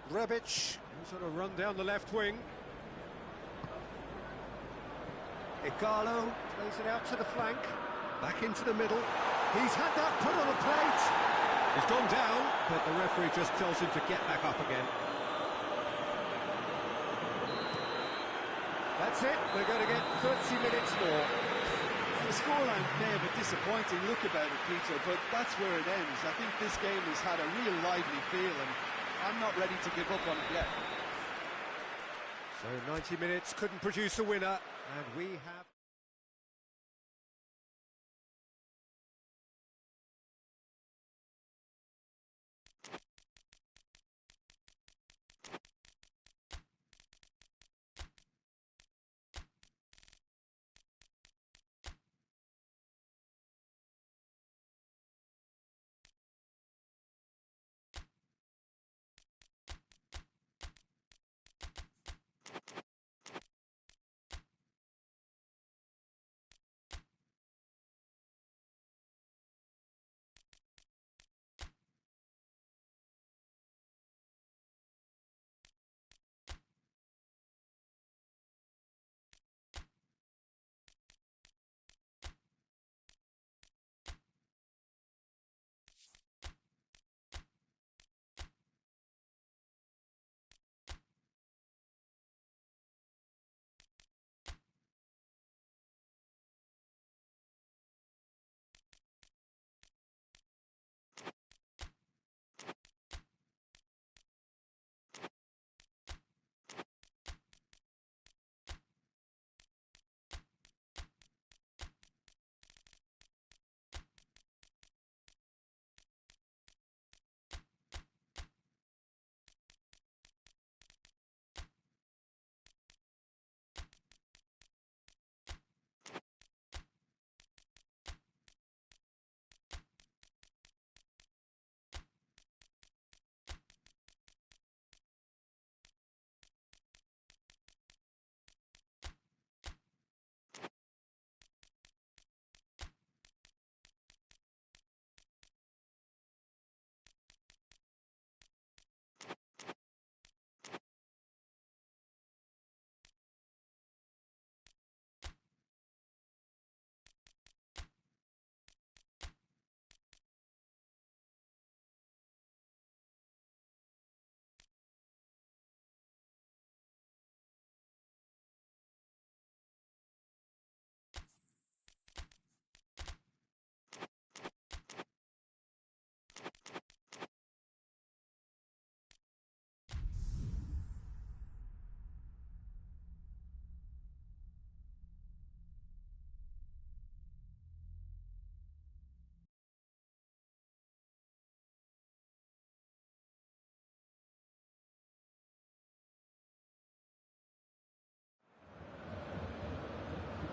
Rebic, who's on a run down the left wing. Igalo plays it out to the flank, back into the middle. He's had that put on a plate. He's gone down, but the referee just tells him to get back up again. That's it, we're going to get 30 minutes more. The scoreline may have a disappointing look about it, Peter, but that's where it ends. I think this game has had a real lively feel, and I'm not ready to give up on it yet. So 90 minutes couldn't produce a winner, and we have...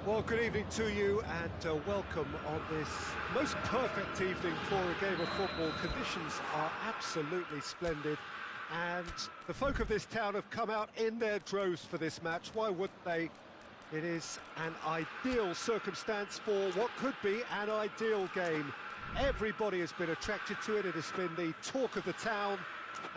Well, good evening to you and welcome on this most perfect evening for a game of football. Conditions are absolutely splendid and the folk of this town have come out in their droves for this match. Why wouldn't they? It is an ideal circumstance for what could be an ideal game. Everybody has been attracted to it. It has been the talk of the town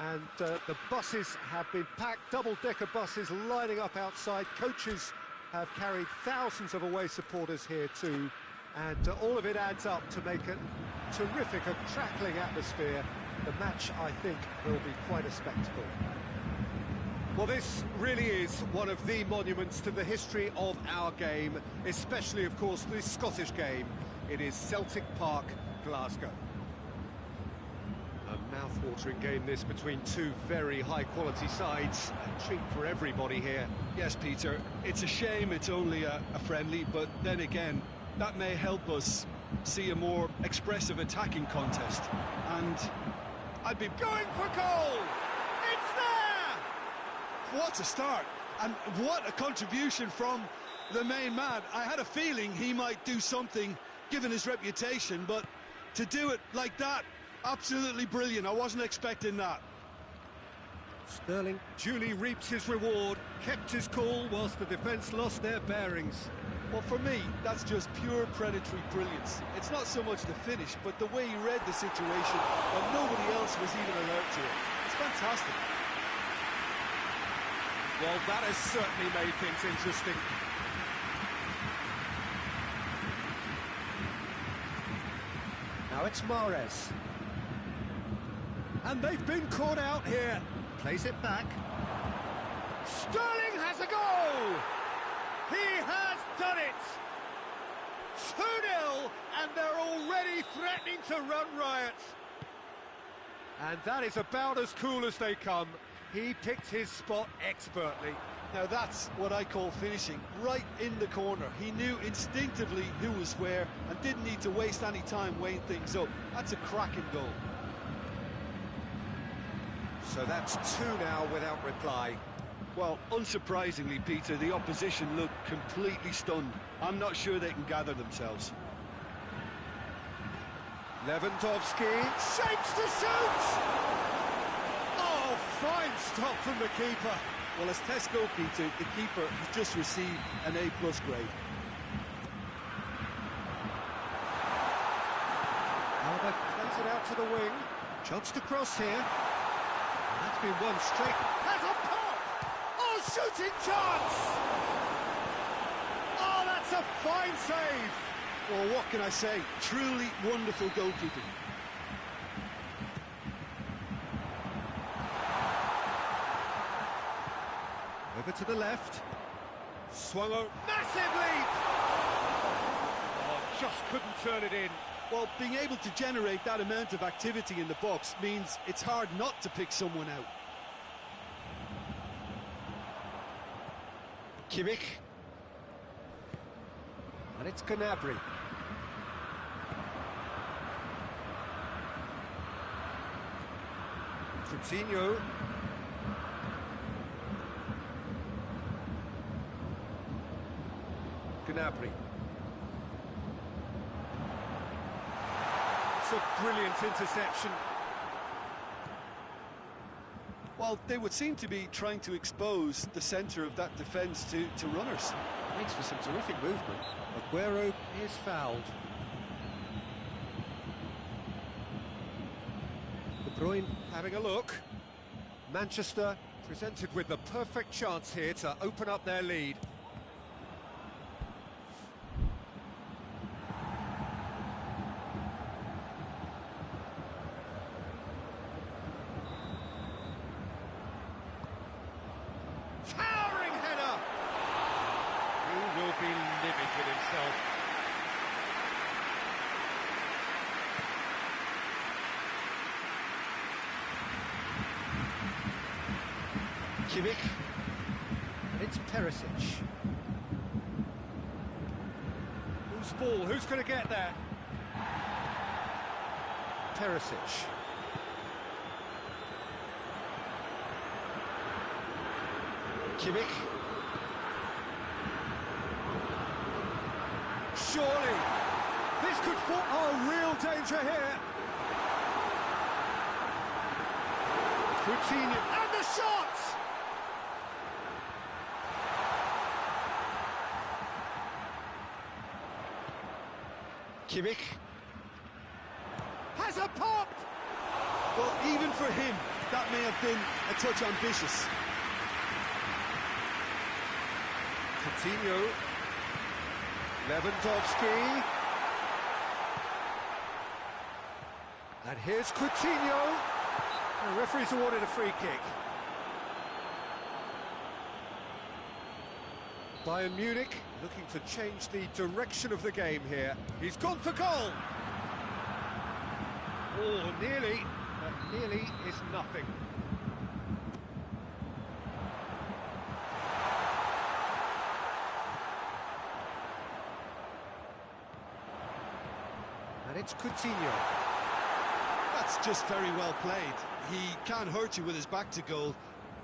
and the buses have been packed, double-decker buses lining up outside. Coaches have carried thousands of away supporters here too, and all of it adds up to make a terrific, a crackling atmosphere. The match, I think, will be quite a spectacle. Well, this really is one of the monuments to the history of our game, especially, of course, the Scottish game. It is Celtic Park, Glasgow. A mouth-watering game, this, between two very high-quality sides. A treat for everybody here. Yes, Peter, it's a shame it's only a friendly, but then again, that may help us see a more expressive attacking contest. And I'd be going for goal! It's there! What a start, and what a contribution from the main man. I had a feeling he might do something, given his reputation, but to do it like that, absolutely brilliant. I wasn't expecting that. Sterling duly reaps his reward, kept his cool whilst the defence lost their bearings. Well, for me, that's just pure predatory brilliance. It's not so much the finish, but the way he read the situation when nobody else was even alert to it. It's fantastic. Well, that has certainly made things interesting. Now it's Mahrez. And they've been caught out here. Plays it back. Sterling has a goal! He has done it! 2-0, and they're already threatening to run riot. And that is about as cool as they come. He picked his spot expertly. Now that's what I call finishing, right in the corner. He knew instinctively who was where and didn't need to waste any time weighing things up. That's a cracking goal. So that's 2 now without reply. Well, unsurprisingly, Peter, the opposition look completely stunned. I'm not sure they can gather themselves. Lewandowski shapes to shoot! Oh, fine stop from the keeper. Well, as test goalkeeper, the keeper has just received an A+ grade. Albert plays it out to the wing. Chance to cross here. That's been one straight. Has a pop! Oh, shooting chance! Oh, that's a fine save! Well, what can I say? Truly wonderful goalkeeping. Over to the left. Swung a massive leap! Oh, just couldn't turn it in. Well, being able to generate that amount of activity in the box means it's hard not to pick someone out. Kimmich. And it's Gnabry. Coutinho. Gnabry. It's a brilliant interception. Well, they would seem to be trying to expose the centre of that defence to runners. Makes for some terrific movement. Aguero is fouled. De Bruyne having a look. Manchester presented with the perfect chance here to open up their lead. Towering header! He will be livid with himself. Kimmich. And it's Perisic. Who's ball? Who's going to get there? Perisic. Kimmich. surely. This could fall... Oh, real danger here. Coutinho, and the shot! Kimmich has a pop! Well, even for him, that may have been a touch ambitious. Coutinho, Lewandowski, and here's Coutinho. The referee's awarded a free kick. Bayern Munich looking to change the direction of the game here. He's gone for goal. Oh, nearly, but nearly is nothing. And it's Coutinho. That's just very well played. He can't hurt you with his back to goal,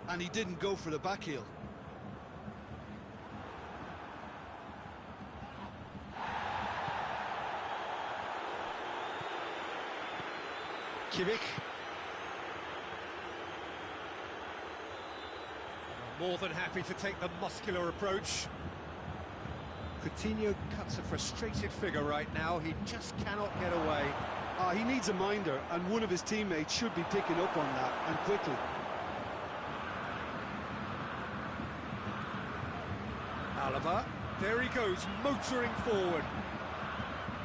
and he didn't go for the back heel. Kimmich. More than happy to take the muscular approach. Coutinho cuts a frustrated figure right now. He just cannot get away. He needs a minder, and one of his teammates should be picking up on that, and quickly. Alaba, there he goes, motoring forward.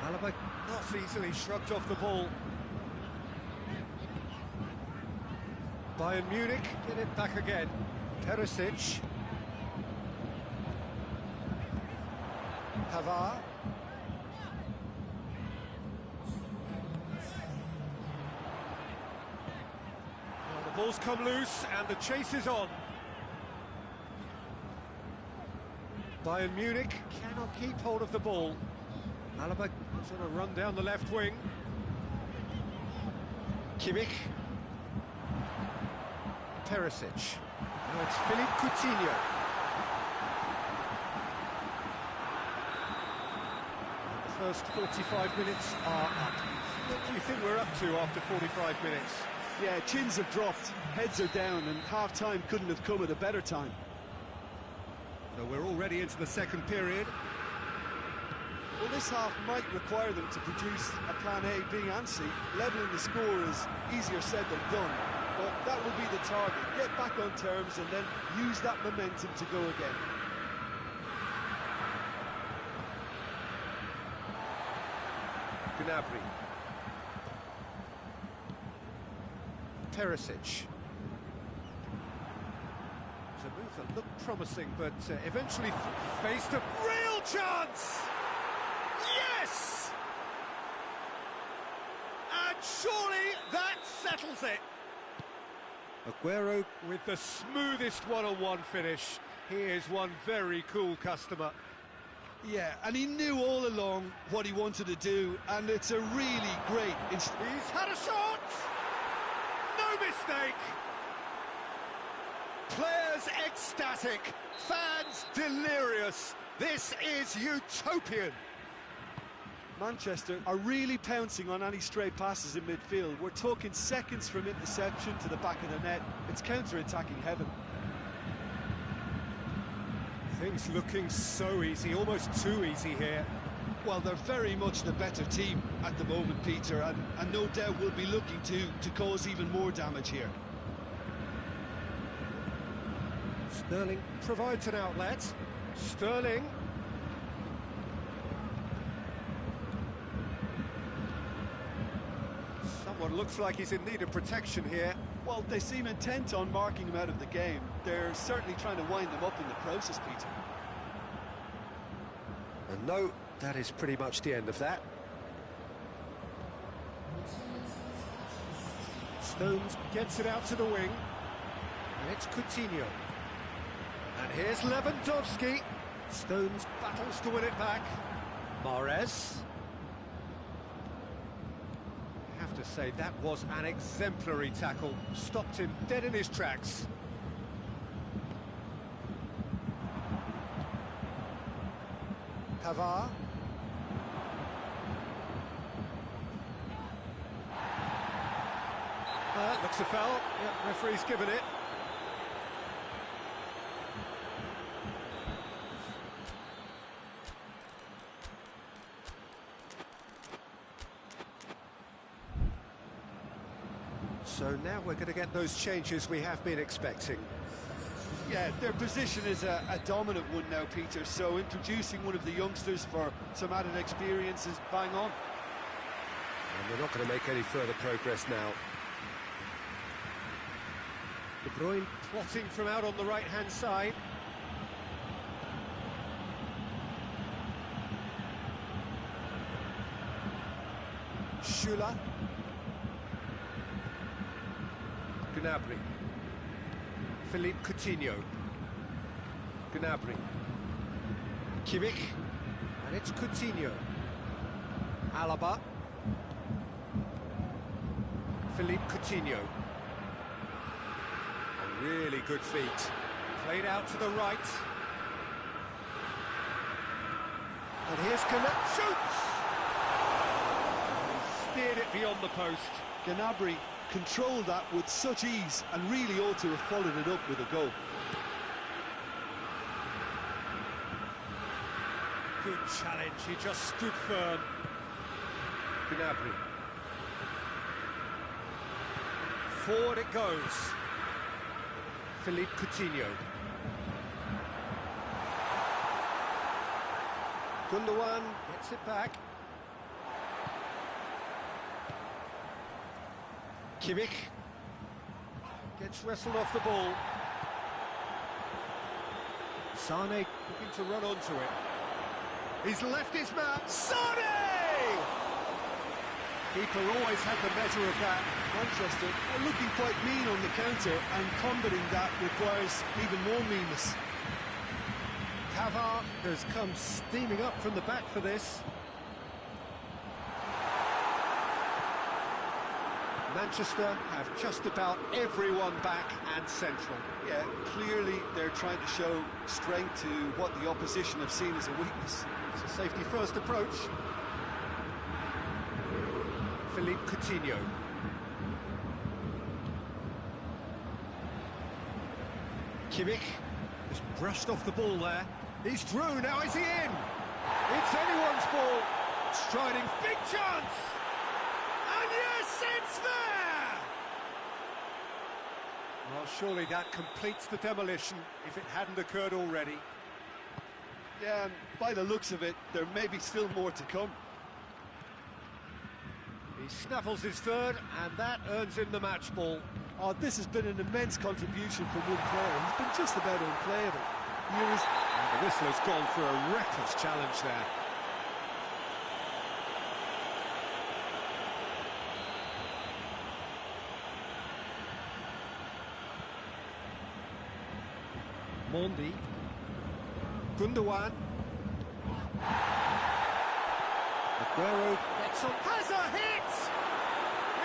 Alaba not easily shrugged off the ball. Bayern Munich get it back again. Perisic. Pavard. Well, the ball's come loose and the chase is on. Bayern Munich cannot keep hold of the ball. Alaba is on a run down the left wing. Kimmich. Perisic. Now it's Philippe Coutinho. The first 45 minutes are up. What do you think we're up to after 45 minutes? Yeah, chins have dropped, heads are down, and half-time couldn't have come at a better time. So we're already into the second period. Well, this half might require them to produce a plan A, B and C. Levelling the score is easier said than done, but that will be the target. Get back on terms and then use that momentum to go again. Gnabry. Perisic. It's a move that looked promising, but eventually faced a real chance! Yes! And surely that settles it. Aguero with the smoothest one-on-one finish. He is one very cool customer. Yeah, and he knew all along what he wanted to do, and it's a really great... He's had a shot! No mistake! Players ecstatic, fans delirious. This is utopian. Manchester are really pouncing on any stray passes in midfield. We're talking seconds from interception to the back of the net. It's counter-attacking heaven. Things looking so easy, almost too easy here. Well, they're very much the better team at the moment, Peter, and no doubt will be looking to cause even more damage here. Sterling provides an outlet. Sterling. Someone looks like he's in need of protection here. Well, they seem intent on marking him out of the game. They're certainly trying to wind him up in the process, Peter. And no, that is pretty much the end of that. Stones gets it out to the wing. And it's Coutinho. And here's Lewandowski. Stones battles to win it back. Mahrez. I have to say, that was an exemplary tackle. Stopped him dead in his tracks. Pavard. Looks a foul. Yep, referee's given it. So now we're going to get those changes we have been expecting. Yeah, their position is a dominant one now, Peter, so introducing one of the youngsters for some added experience is bang on. And we're not going to make any further progress now. De Bruyne plotting from out on the right-hand side. Schüller. Gnabry. Philippe Coutinho. Gnabry. Kimmich. And it's Coutinho. Alaba. Philippe Coutinho. A really good feet. Played out to the right. And here's Gnabry. Shoots! He steered it beyond the post. Gnabry controlled that with such ease and really ought to have followed it up with a goal. Good challenge, he just stood firm. Gnabry. Forward it goes. Philippe Coutinho. Gundogan gets it back. Kimmich gets wrestled off the ball. Sane looking to run onto it. He's left his mark. Sane! Keeper always had the measure of that. Manchester are looking quite mean on the counter, and combating that requires even more meanness. Pavard has come steaming up from the back for this. Manchester have just about everyone back and central. Yeah, clearly they're trying to show strength to what the opposition have seen as a weakness. It's a safety-first approach. Philippe Coutinho. Kimmich has brushed off the ball there. He's through, now is he in? It's anyone's ball. Striding, big chance! And yes, it's there! Well, surely that completes the demolition if it hadn't occurred already. Yeah, and by the looks of it, there may be still more to come. He snaffles his third, and that earns him the match ball. Oh, this has been an immense contribution from one player. He's been just about unplayable. And the whistle has gone for a reckless challenge there. Mondi. Gundogan. Aguero gets on. Has a hit!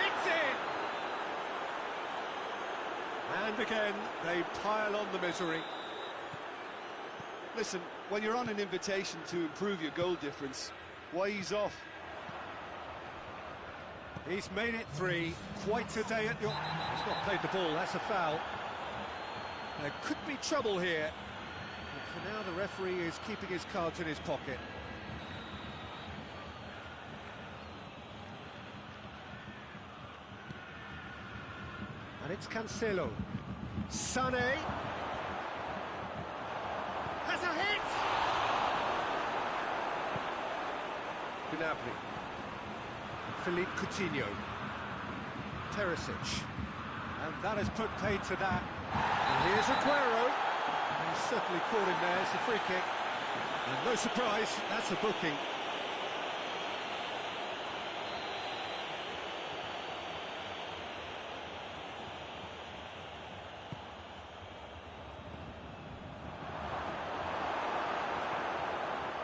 It's in! And again, they pile on the misery. Listen, when you're on an invitation to improve your goal difference, why ease off? He's made it 3. Quite a day at your... He's not played the ball, that's a foul. There could be trouble here. But for now, the referee is keeping his cards in his pocket. And it's Cancelo. Sané. Has a hit! Gnabry. Philippe Coutinho. Perisic. And that has put paid to that. And here's Aguero. He's certainly caught him there. It's a free kick. And no surprise, that's a booking.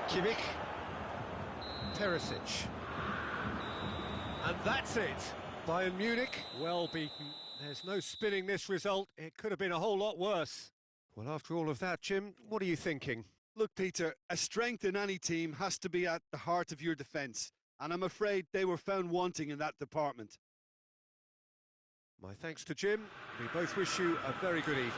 Kimmich. Perisic. And that's it. Bayern Munich, well beaten. There's no spinning this result. It could have been a whole lot worse. Well, after all of that, Jim, what are you thinking? Look, Peter, a strength in any team has to be at the heart of your defence, and I'm afraid they were found wanting in that department. My thanks to Jim. We both wish you a very good evening.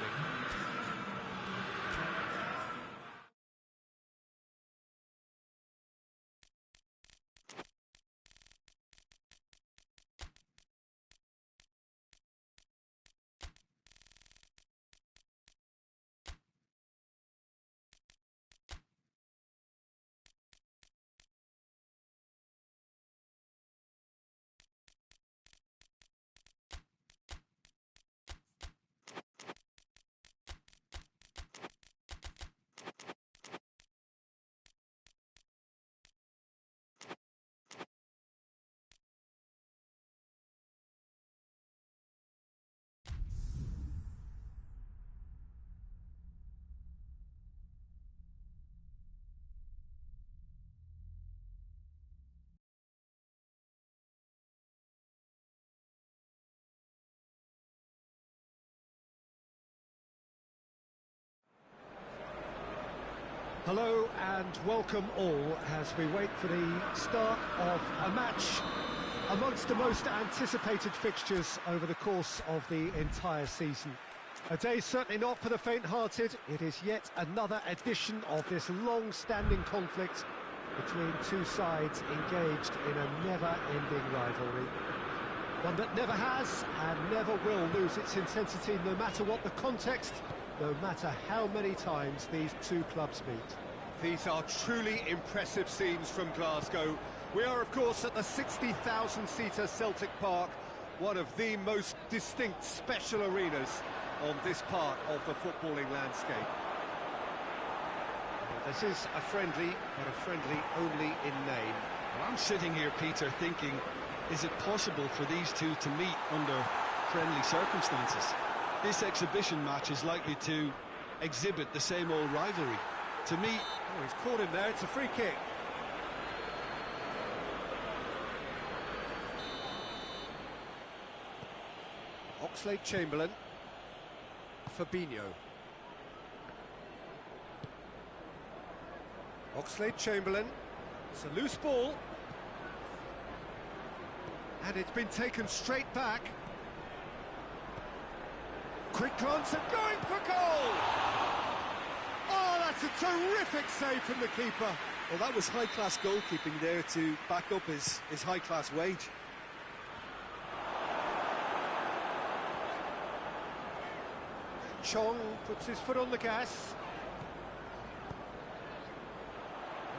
Hello and welcome all as we wait for the start of a match amongst the most anticipated fixtures over the course of the entire season. A day certainly not for the faint-hearted. It is yet another edition of this long-standing conflict between two sides engaged in a never-ending rivalry. One that never has and never will lose its intensity no matter what the context, no matter how many times these two clubs meet. These are truly impressive scenes from Glasgow. We are, of course, at the 60,000-seater Celtic Park, one of the most distinct special arenas on this part of the footballing landscape. This is a friendly, but a friendly only in name. Well, I'm sitting here, Peter, thinking, is it possible for these two to meet under friendly circumstances? This exhibition match is likely to exhibit the same old rivalry. To me... Oh, he's caught him there, it's a free kick. Oxlade-Chamberlain. Fabinho. Oxlade-Chamberlain. It's a loose ball. And it's been taken straight back. Quick glance and going for goal! Oh, that's a terrific save from the keeper. Well, that was high-class goalkeeping there to back up his high-class wage. Chong puts his foot on the gas.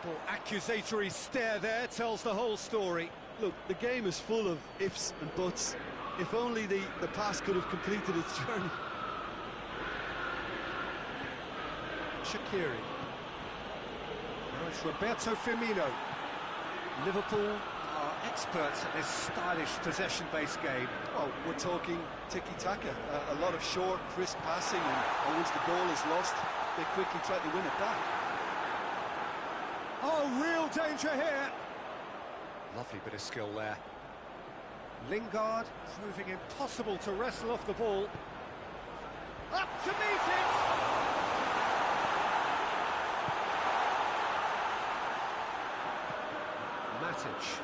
Little accusatory stare there tells the whole story. Look, the game is full of ifs and buts. If only the pass could have completed its journey. Shaqiri. Now it's Roberto Firmino. Liverpool are experts at this stylish possession-based game. Well, we're talking tiki-taka. A lot of short, crisp passing, and once the ball is lost, they quickly try to win it back. Oh, real danger here. Lovely bit of skill there. Lingard proving impossible to wrestle off the ball. Up to meet it! Matic.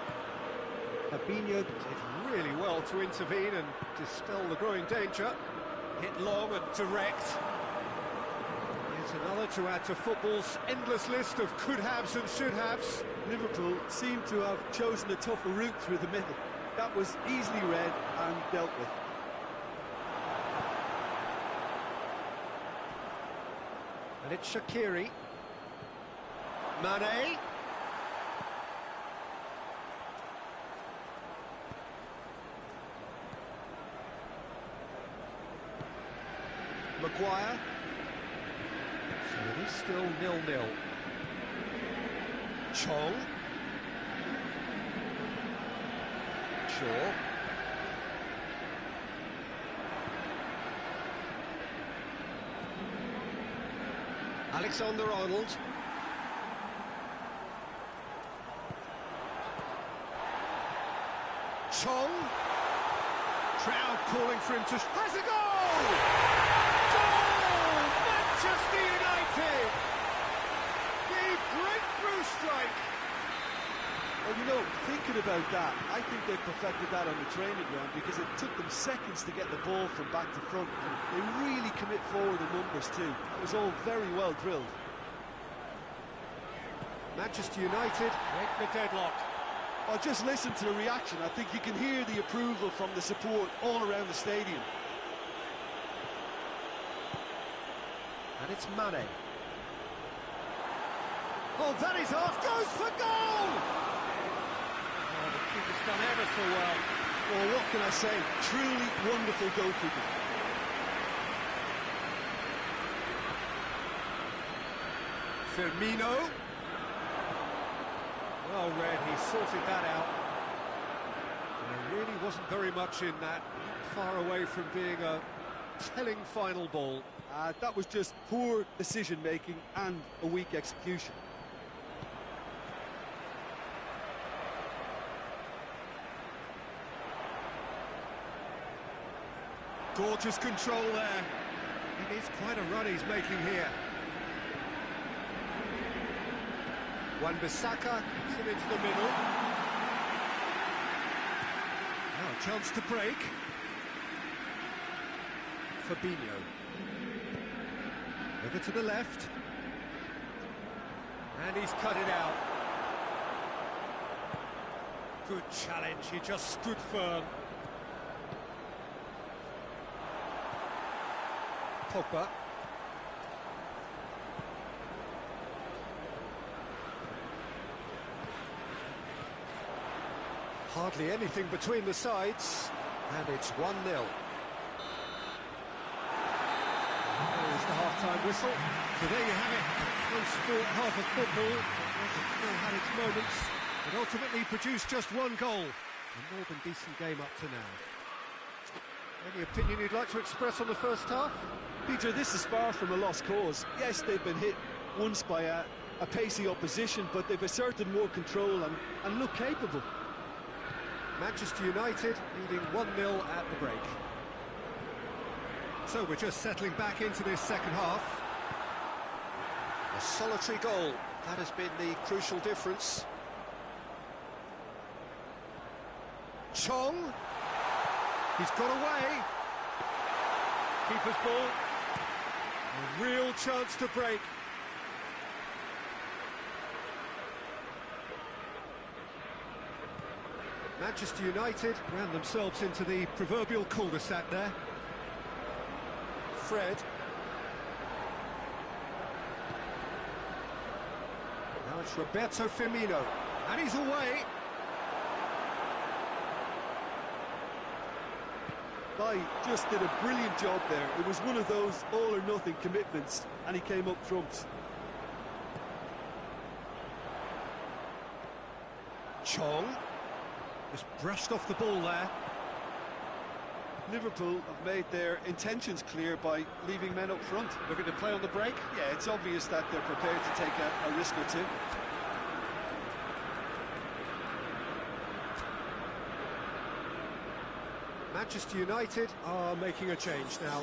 Fabinho did really well to intervene and dispel the growing danger. Hit long and direct. Yet another to add to football's endless list of could-haves and should-haves. Liverpool seem to have chosen a tougher route through the middle. That was easily read and dealt with. And it's Shaqiri. Mane. Maguire. So it is still 0-0. Chong. Shaw. Alexander-Arnold. Chong. Crowd calling for him to... Has a goal! Goal! Manchester United! The breakthrough strike! Well, you know, thinking about that, I think they perfected that on the training ground because it took them seconds to get the ball from back to front. They really commit forward in numbers too. It was all very well drilled. Manchester United break the deadlock. Well, just listen to the reaction. I think you can hear the approval from the support all around the stadium. And it's Mane. Oh, that is off, goes for goal! Oh, the keeper's done ever so well. Well, what can I say? Truly wonderful goalkeeping. Firmino. Well read, he sorted that out. There really wasn't very much in that, far away from being a telling final ball. That was just poor decision-making and a weak execution. Gorgeous control there. It is quite a run he's making here. Wan-Bissaka puts it into the middle. Now a chance to break. Fabinho. Over to the left. And he's cut it out. Good challenge, he just stood firm. Pogba. Hardly anything between the sides, and it's 1-0. There's the half-time whistle. So there you have it. One sport, half of football. It's still had its moments, but ultimately produced just one goal. A more than decent game up to now. Any opinion you'd like to express on the first half? Peter, this is far from a lost cause. Yes, they've been hit once by a pacey opposition, but they've asserted more control and look capable. Manchester United leading 1-0 at the break. So we're just settling back into this second half. A solitary goal, that has been the crucial difference. Chong, he's got away. Keeper's ball. A real chance to break. Manchester United ran themselves into the proverbial cul-de-sac there. Fred. Now it's Roberto Firmino. And he's away. He just did a brilliant job there. It was one of those all-or-nothing commitments, and he came up trumps. Chong. Just brushed off the ball there. Liverpool have made their intentions clear by leaving men up front. Looking to play on the break? Yeah, it's obvious that they're prepared to take a risk or two. Manchester United are making a change now.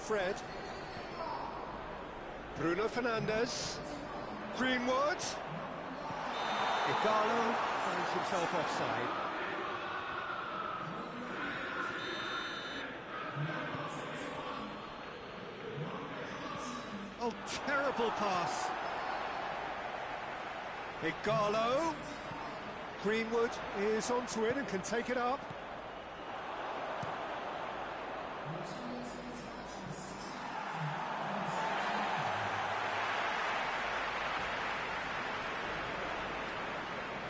Fred. Bruno Fernandes. Greenwood. Igalo finds himself offside. Oh, terrible pass. Igalo. Greenwood is onto it and can take it up.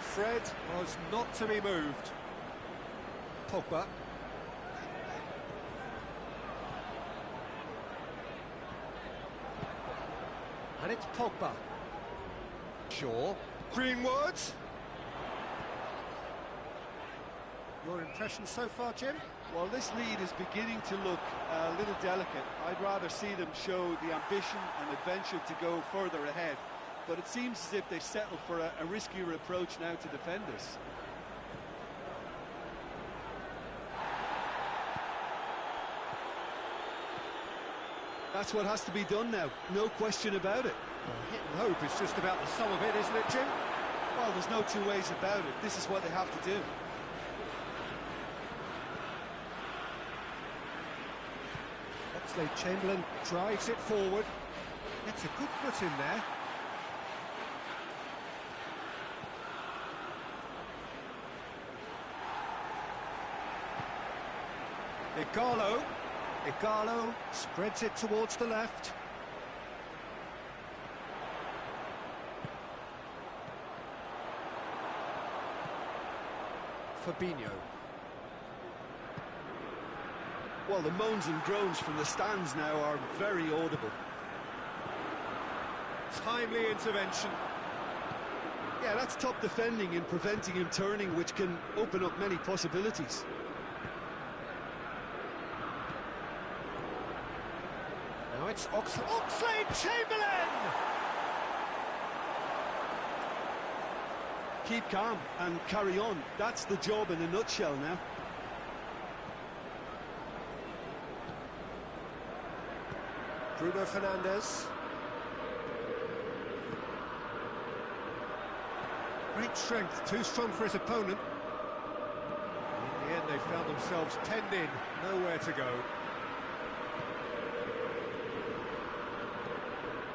Fred was not to be moved. Pogba. And it's Pogba. Shaw. Greenwood. Your impression so far, Jim? Well, this lead is beginning to look a little delicate. I'd rather see them show the ambition and adventure to go further ahead. But it seems as if they settle for a riskier approach now to defend this. That's what has to be done now, no question about it. Well, hit and hope is just about the sum of it, isn't it, Jim? Well, there's no two ways about it. This is what they have to do. Oxlade-Chamberlain drives it forward. Gets a good foot in there. Igalo spreads it towards the left. Fabinho. Well, the moans and groans from the stands now are very audible. Timely intervention. Yeah, that's top defending and preventing him turning, which can open up many possibilities. Now it's Oxlade-Chamberlain! Keep calm and carry on. That's the job in a nutshell now. Bruno Fernandes. Great strength, too strong for his opponent. In the end, they found themselves penned in, nowhere to go.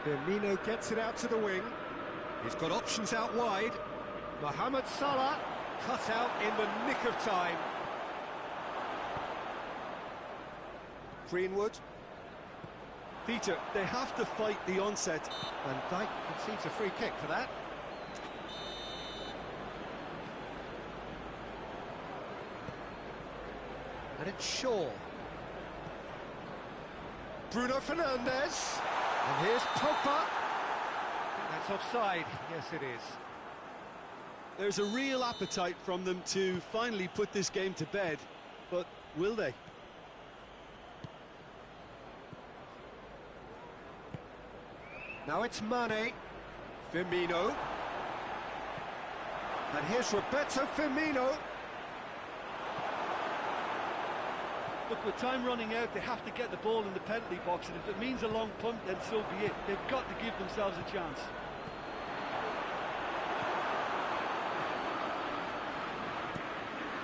Firmino gets it out to the wing. He's got options out wide. Mohamed Salah cut out in the nick of time. Greenwood. Peter, they have to fight the onset. Van Dijk concedes a free kick for that. And it's Shaw. Bruno Fernandes. And here's Pogba. That's offside. Yes, it is. There's a real appetite from them to finally put this game to bed, but will they? Now it's Mane. Firmino. And here's Roberto Firmino. Look, with time running out, they have to get the ball in the penalty box, and if it means a long punt, then so be it. They've got to give themselves a chance.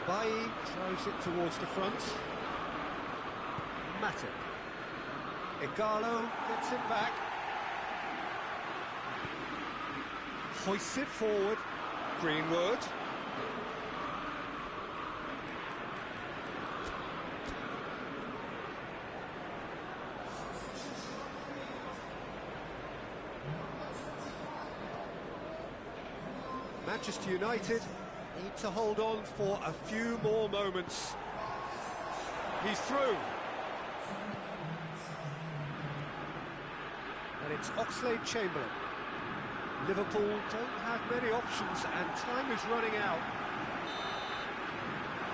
Bailly drives it towards the front. Matic. Igalo gets it back. Hoists it forward. Greenwood. Manchester United need to hold on for a few more moments. He's through. And it's Oxlade-Chamberlain. Liverpool don't have many options and time is running out.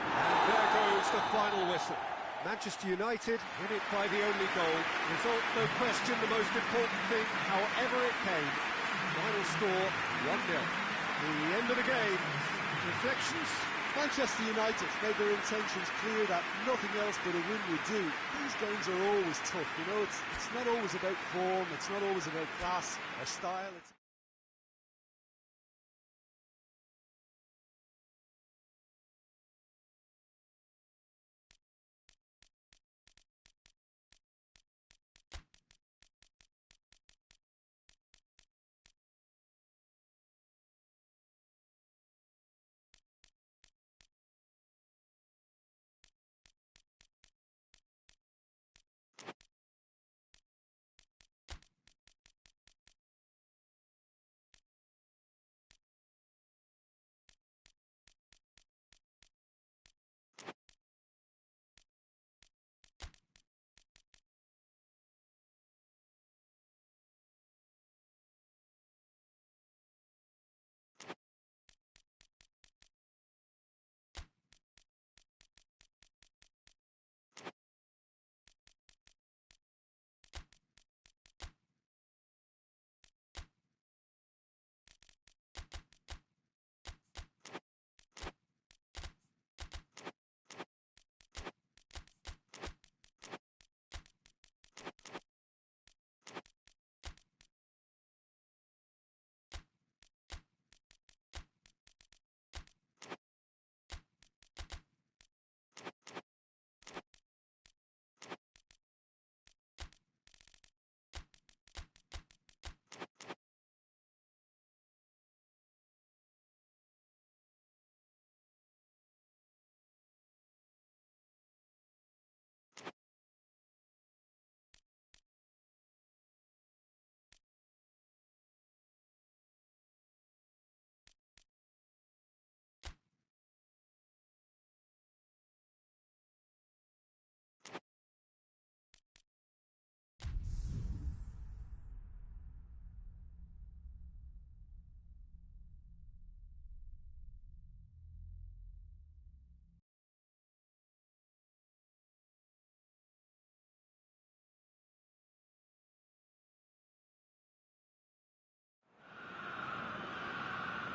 And there goes the final whistle. Manchester United win it by the only goal. Result, no question, the most important thing, however it came. Final score, 1-0. The end of the game. Reflections? Manchester United made their intentions clear that nothing else but a win would do. These games are always tough, you know, it's not always about form, it's not always about class or style.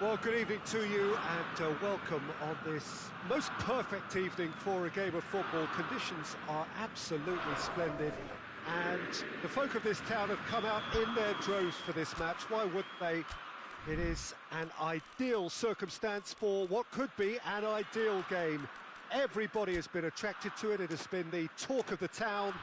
Well, good evening to you and welcome on this most perfect evening for a game of football. Conditions are absolutely splendid and the folk of this town have come out in their droves for this match. Why wouldn't they? It is an ideal circumstance for what could be an ideal game. Everybody has been attracted to it. It has been the talk of the town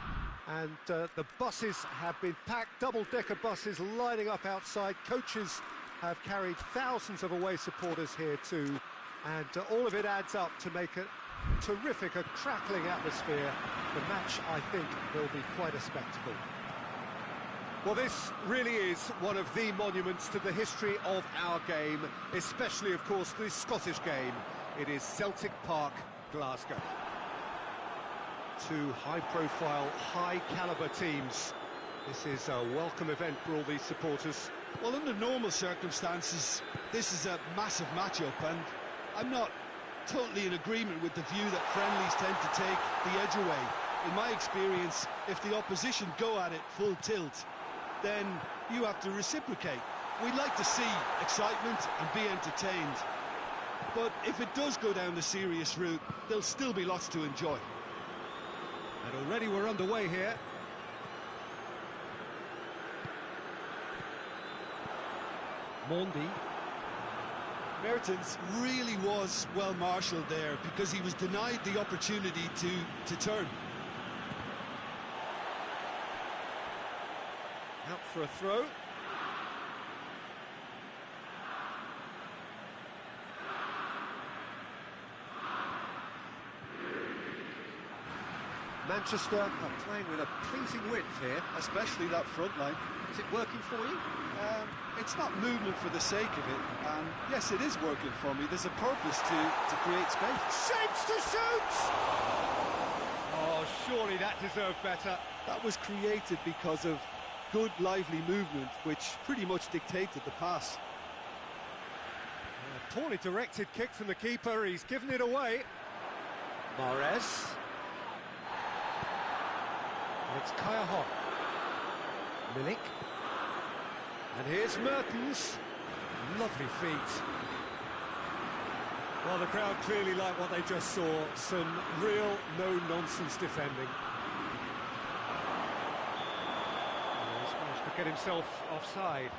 and the buses have been packed, double-decker buses lining up outside. Coaches have carried thousands of away supporters here too, and all of it adds up to make a terrific, a crackling atmosphere. The match, I think, will be quite a spectacle. Well, this really is one of the monuments to the history of our game, especially, of course, the Scottish game. It is Celtic Park, Glasgow. Two high-profile, high-caliber teams. This is a welcome event for all these supporters. Well, under normal circumstances, this is a massive matchup, and I'm not totally in agreement with the view that friendlies tend to take the edge away. In my experience, if the opposition go at it full tilt, then you have to reciprocate. We'd like to see excitement and be entertained, but if it does go down the serious route, there'll still be lots to enjoy. And already we're underway here. Mondi. Mertens really was well marshalled there because he was denied the opportunity to turn. Out for a throw. Manchester are playing with a pleasing width here. Especially that front line. Is it working for you? It's not movement for the sake of it, and yes, it is working for me. There's a purpose to create space. Shapes to shoot! Oh, surely that deserved better. That was created because of good, lively movement, which pretty much dictated the pass. A poorly directed kick from the keeper, he's given it away. Mahrez. And it's Kaya Hon. Milik. And here's Mertens. Lovely feet. Well, the crowd clearly like what they just saw. Some real no-nonsense defending. He's managed to get himself offside.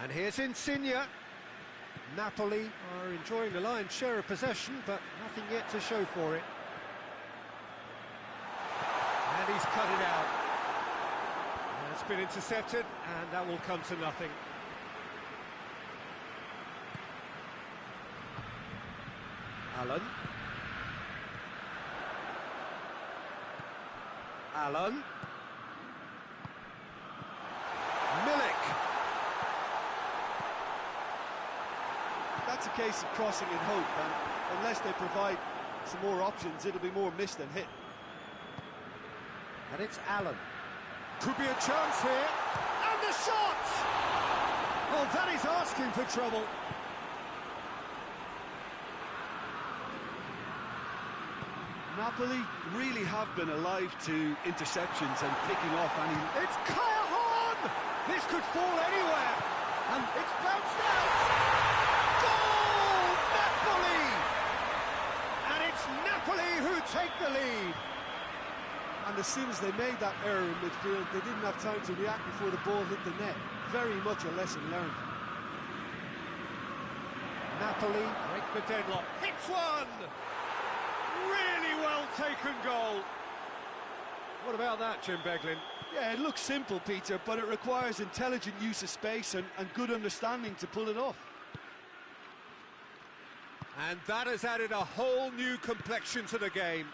And here's Insigne. Napoli are enjoying the lion's share of possession, but nothing yet to show for it. And he's cut it out. And it's been intercepted, and that will come to nothing. Allen. Allen. Milik. That's a case of crossing in hope, and unless they provide some more options, it'll be more miss than hit. And it's Allen. Could be a chance here. And the shot! Oh, that is asking for trouble. Napoli really have been alive to interceptions and picking off any... It's Kaya Hon! This could fall anywhere. And it's bounced out. Goal! Napoli! And it's Napoli who take the lead. And as soon as they made that error in midfield, they didn't have time to react before the ball hit the net. Very much a lesson learned. Napoli break the deadlock. Hits one! Really well taken goal. What about that, Jim Beglin? Yeah, it looks simple, Peter, but it requires intelligent use of space and good understanding to pull it off. And that has added a whole new complexion to the game.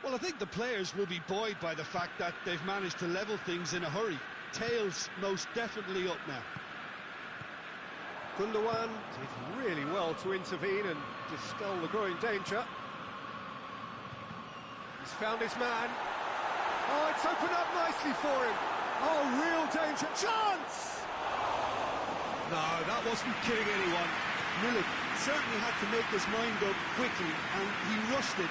Well, I think the players will be buoyed by the fact that they've managed to level things in a hurry. Tails most definitely up now. Gundogan did really well to intervene and dispel the growing danger. He's found his man. Oh, it's opened up nicely for him. Oh, real danger. Chance! No, that wasn't kidding anyone. Milik certainly had to make his mind up quickly, and he rushed it.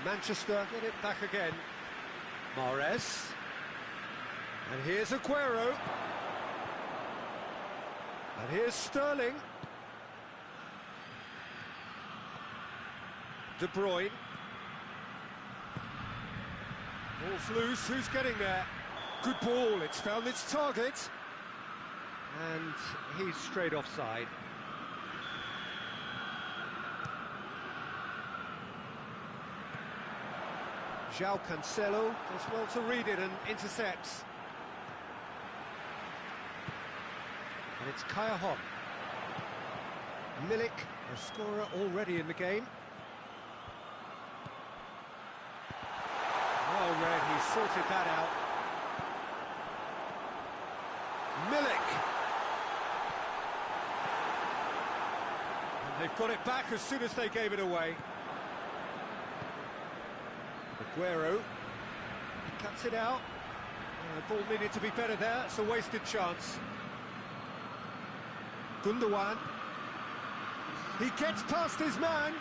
Manchester get it back again. Mahrez. And here's Aguero. And here's Sterling. De Bruyne. Ball's loose, who's getting there? Good ball, it's found its target. And he's straight offside. João Cancelo does well to read it and intercepts. And it's Kaya Hon. Milik, a scorer already in the game. Well read, he sorted that out. Milik! And they've got it back as soon as they gave it away. Aguero cuts it out. The ball needed to be better there, it's a wasted chance. Gundogan. He gets past his man.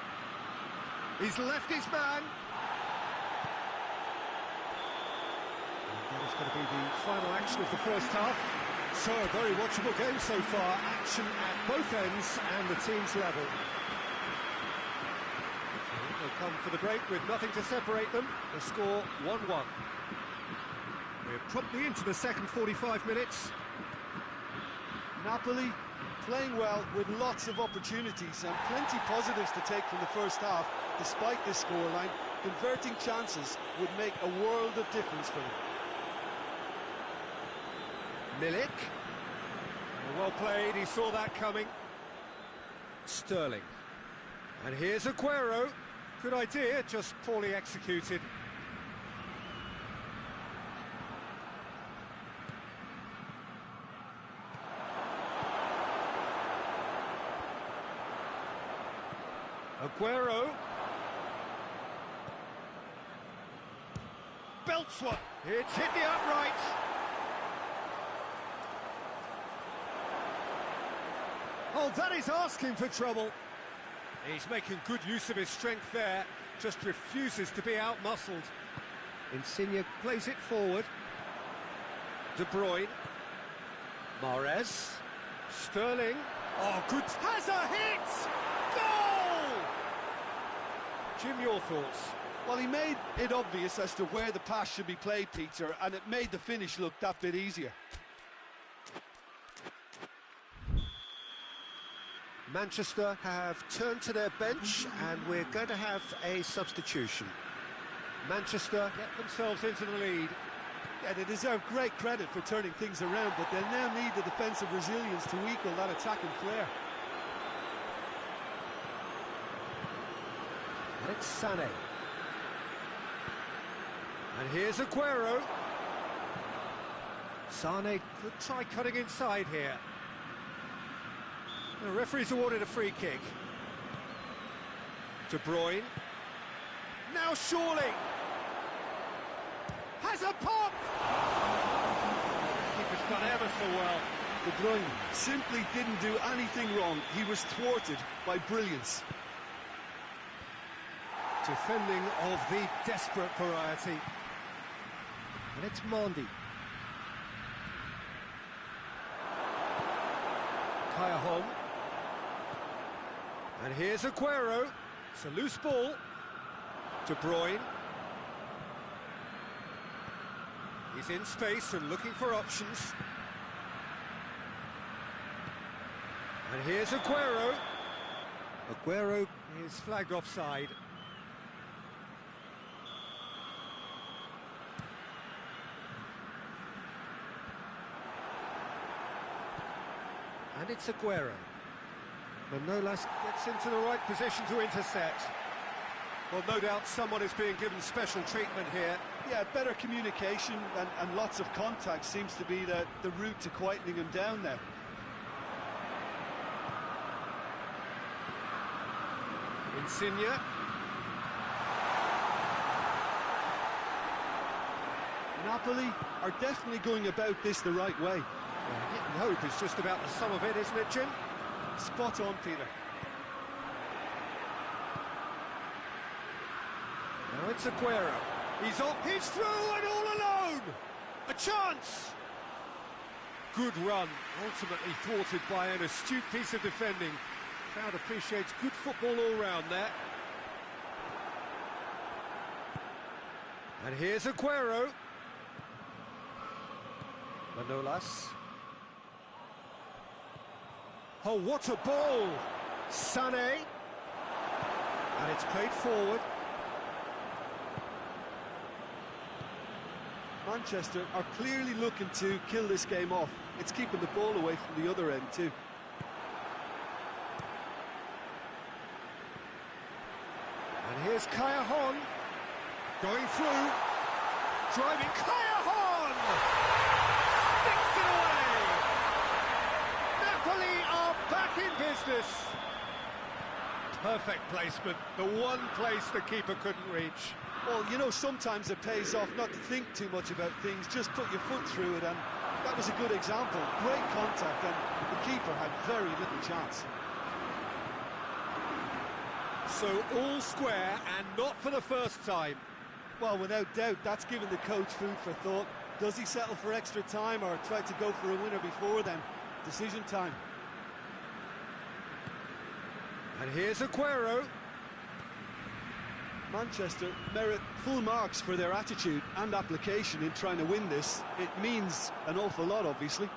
He's left his man. And that is going to be the final action of the first half. So, a very watchable game so far. Action at both ends and the team's level. They'll come for the break with nothing to separate them. The score 1-1. We're promptly into the second 45 minutes. Napoli playing well with lots of opportunities and plenty positives to take from the first half. Despite this scoreline, converting chances would make a world of difference for them. Milik. Well played, he saw that coming. Sterling. And here's Aguero. Good idea, just poorly executed. Aguero. Belts one. It's hit the upright. Oh, that is asking for trouble. He's making good use of his strength there, just refuses to be out-muscled. Insigne plays it forward. De Bruyne. Mahrez. Sterling. Oh, good. Has a hit! Goal! Jim, your thoughts? Well, he made it obvious as to where the pass should be played, Peter, and it made the finish look that bit easier. Manchester have turned to their bench and we're going to have a substitution. Manchester get themselves into the lead. Yeah, they deserve great credit for turning things around, but they'll now need the defensive resilience to equal that attacking flair. And it's Sané. And here's Aguero. Sané could try cutting inside here. The referee's awarded a free kick. De Bruyne. Now surely. Has a pop! Keeper's done ever so well. De Bruyne simply didn't do anything wrong. He was thwarted by brilliance. Defending of the desperate variety. And it's Mandy. Kaya Hon. And here's Aguero. It's a loose ball. De Bruyne. He's in space and looking for options. And here's Aguero. Aguero is flagged offside. And it's Aguero. Manolas gets into the right position to intercept. Well, no doubt someone is being given special treatment here. Yeah, better communication and lots of contact seems to be the route to quietening him down now. Insigne. Napoli are definitely going about this the right way. Hitting hope is just about the sum of it, isn't it, Jim? Spot on, Peter. Now it's Aguero. He's off, he's through and all alone! A chance! Good run, ultimately thwarted by an astute piece of defending. Crowd appreciates good football all round there. And here's Aguero. Manolas. Oh, what a ball! Sané. And it's played forward. Manchester are clearly looking to kill this game off. It's keeping the ball away from the other end too. And here's Kaya going through, driving Kaya sticks it away. Napoli are back in business. Perfect placement, the one place the keeper couldn't reach. Well, you know, sometimes it pays off not to think too much about things, just put your foot through it, and that was a good example. Great contact, and the keeper had very little chance. So all square, and not for the first time. Well, without doubt, that's given the coach food for thought. Does he settle for extra time or try to go for a winner before then? Decision time. And here's Aguero. Manchester merit full marks for their attitude and application in trying to win this. It means an awful lot, obviously.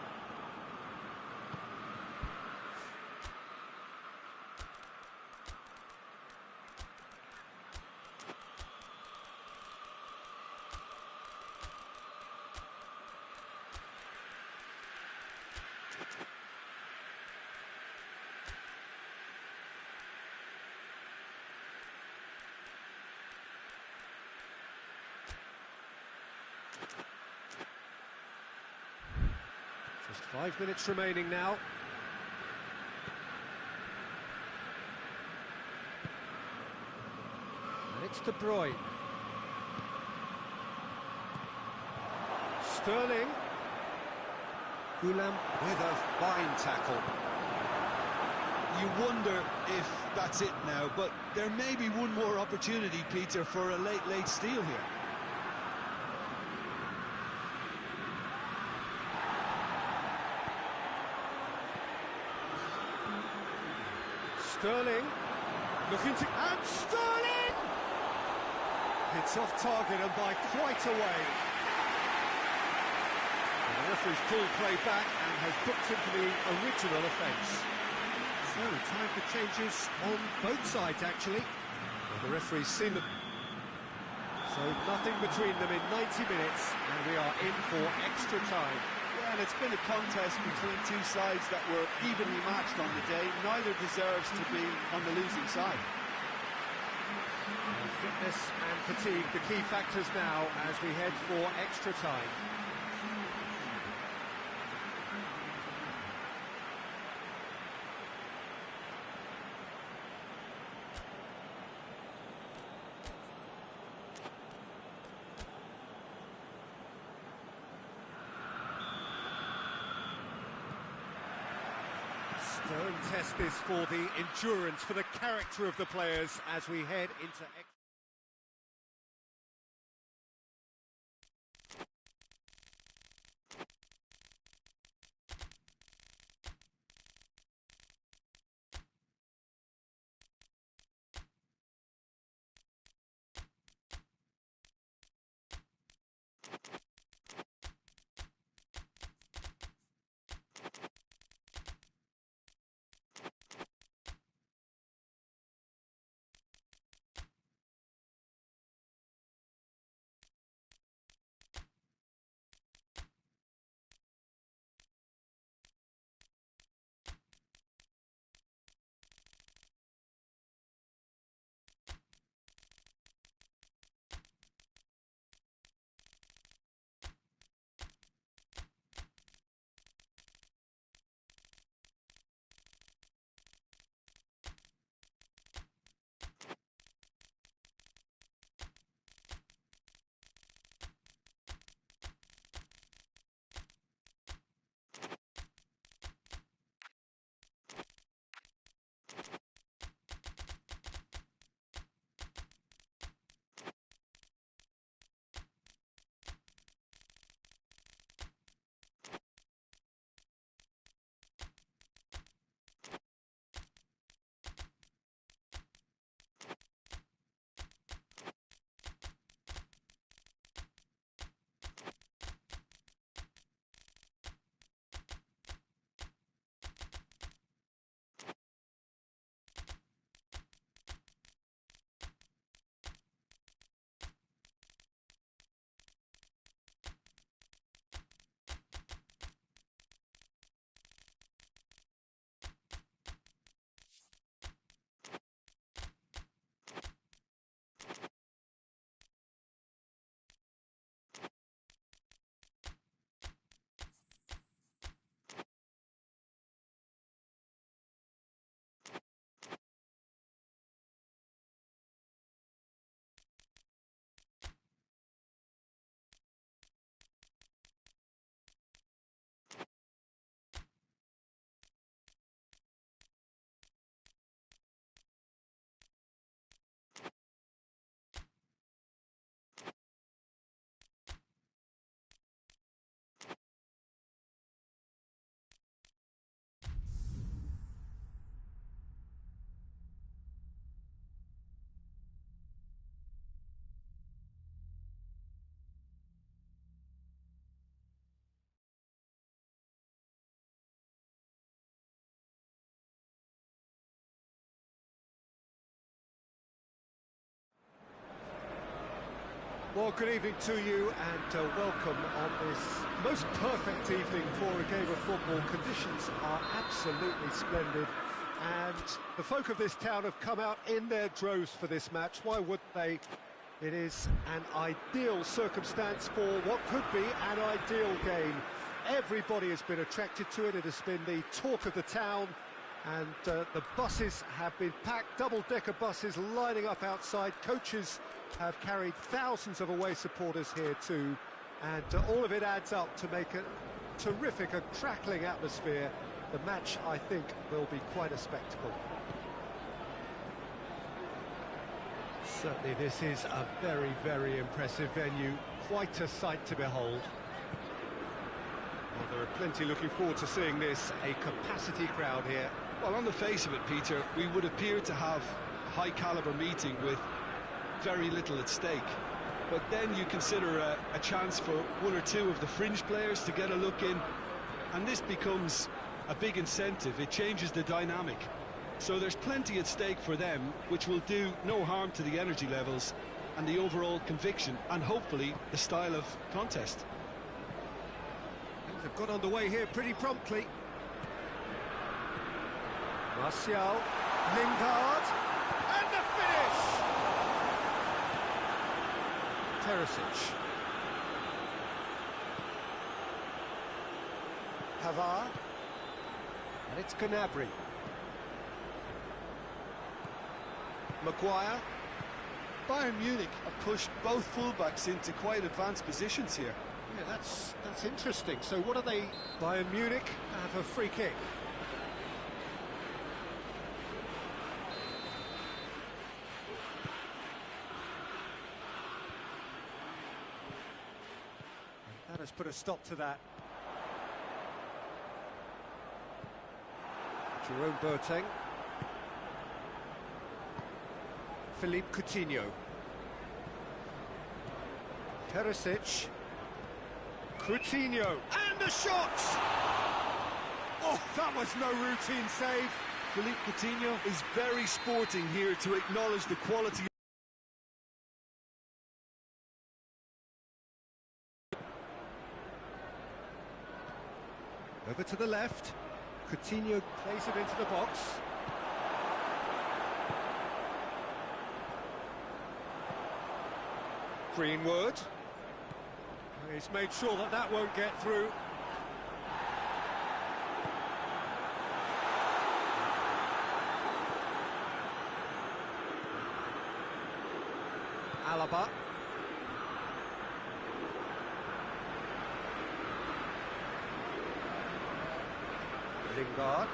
Just 5 minutes remaining now. And it's De Bruyne. Sterling. Gulam with a fine tackle. You wonder if that's it now, but there may be one more opportunity, Peter, for a late steal here. Sterling, looking to... And Sterling! It's off target and by quite a way. And the referee's pulled play back and has booked him for the original offence. So, time for changes on both sides, actually. Well, the referee's seen them. So, nothing between them in 90 minutes, and we are in for extra time. Yeah, and it's been a contest between two sides that were evenly matched on the day. Neither deserves to be on the losing side. And fitness and fatigue, the key factors now as we head for extra time. Stern test this for the endurance, for the character of the players as we head into extra. Well, good evening to you and welcome on this most perfect evening for a game of football. Conditions are absolutely splendid and the folk of this town have come out in their droves for this match. Why wouldn't they? It is an ideal circumstance for what could be an ideal game. Everybody has been attracted to it. It has been the talk of the town. And the buses have been packed, double-decker buses lining up outside. Coaches have carried thousands of away supporters here too. And all of it adds up to make a terrific, a crackling atmosphere. The match, I think, will be quite a spectacle. Certainly this is a very, very impressive venue. Quite a sight to behold. Well, there are plenty looking forward to seeing this. A capacity crowd here. Well, on the face of it, Peter, we would appear to have a high-caliber meeting with very little at stake. But then you consider a chance for one or two of the fringe players to get a look in, and this becomes a big incentive. It changes the dynamic. So there's plenty at stake for them, which will do no harm to the energy levels and the overall conviction, and hopefully the style of contest. Things have got underway here pretty promptly. Martial, Lingard, and the finish! Teresic. Pavard. And it's Gnabry. Maguire. Bayern Munich have pushed both fullbacks into quite advanced positions here. Yeah, that's interesting. So what are they? Bayern Munich have a free kick. That has put a stop to that. Jerome Boateng. Philippe Coutinho. Teresic. Coutinho. And a shot! Oh, that was no routine save. Philippe Coutinho is very sporting here to acknowledge the quality. Over to the left. Coutinho plays it into the box. Greenwood. He's made sure that that won't get through. Alaba. Lingard.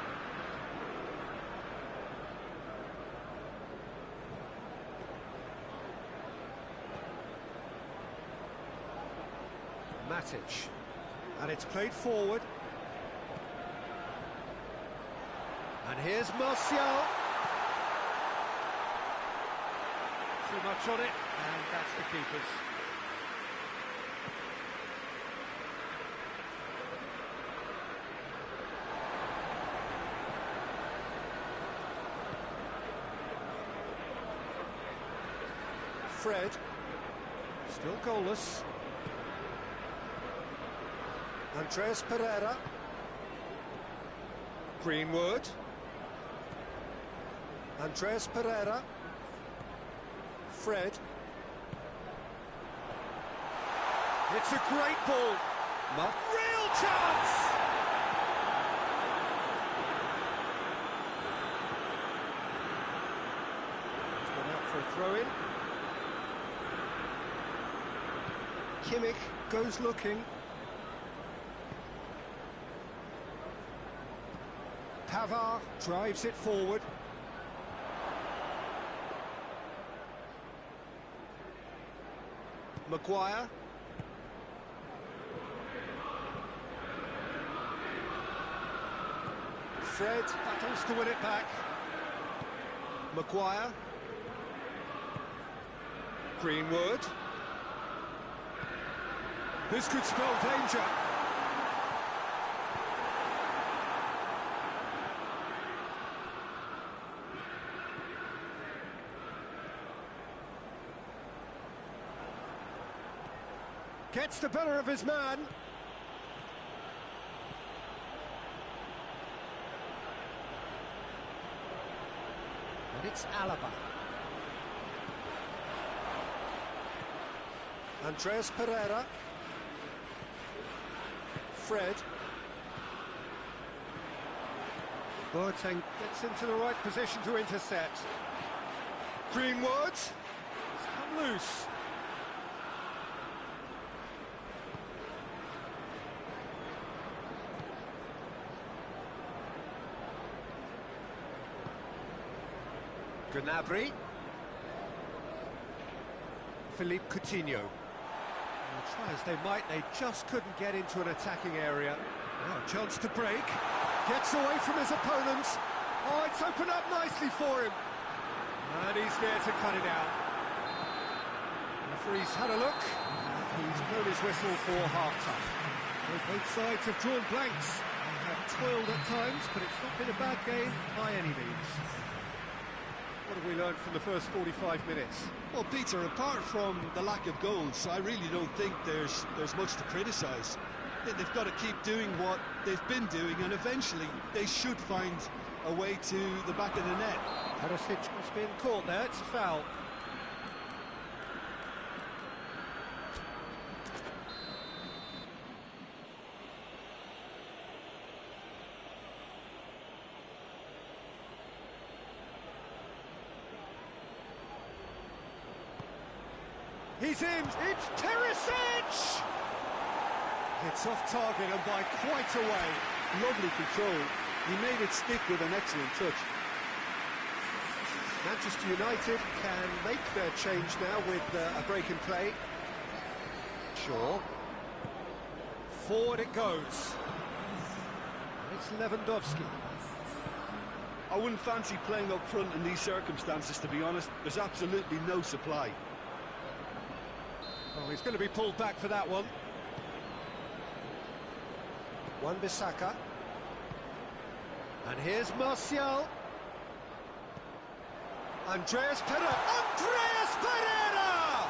Matic. And it's played forward. And here's Martial. Too much on it, and that's the keeper's. Fred, still goalless. Andreas Pereira. Greenwood. Andreas Pereira. Fred. It's a great ball. Real chance! It's gone out for a throw-in. Kimmich goes looking. Pavard drives it forward. Maguire. Fred battles to win it back. Maguire. Greenwood. This could spell danger. Gets the better of his man. And it's Alaba. Andreas Pereira. Fred. Boateng gets into the right position to intercept. Greenwood. It's come loose. Gnabry. Philippe Coutinho. Well, try as they might, they just couldn't get into an attacking area. Now a chance to break. Gets away from his opponent. Oh, it's opened up nicely for him. And he's there to cut it out. The referee's had a look. He's blown his whistle for half-time. Both sides have drawn blanks. They have toiled at times, but it's not been a bad game by any means. What have we learned from the first 45 minutes? Well, Peter, apart from the lack of goals, I really don't think there's much to criticise. They've got to keep doing what they've been doing, and eventually they should find a way to the back of the net. Perisic has been caught there, it's a foul. He's in, it's Perisic! It's off target and by quite a way. Lovely control. He made it stick with an excellent touch. Manchester United can make their change now with a break in play. Shaw. Forward it goes. It's Lewandowski. I wouldn't fancy playing up front in these circumstances, to be honest. There's absolutely no supply. Oh, he's going to be pulled back for that one. Wan-Bissaka. And here's Martial. Andreas Pereira. Andreas Pereira!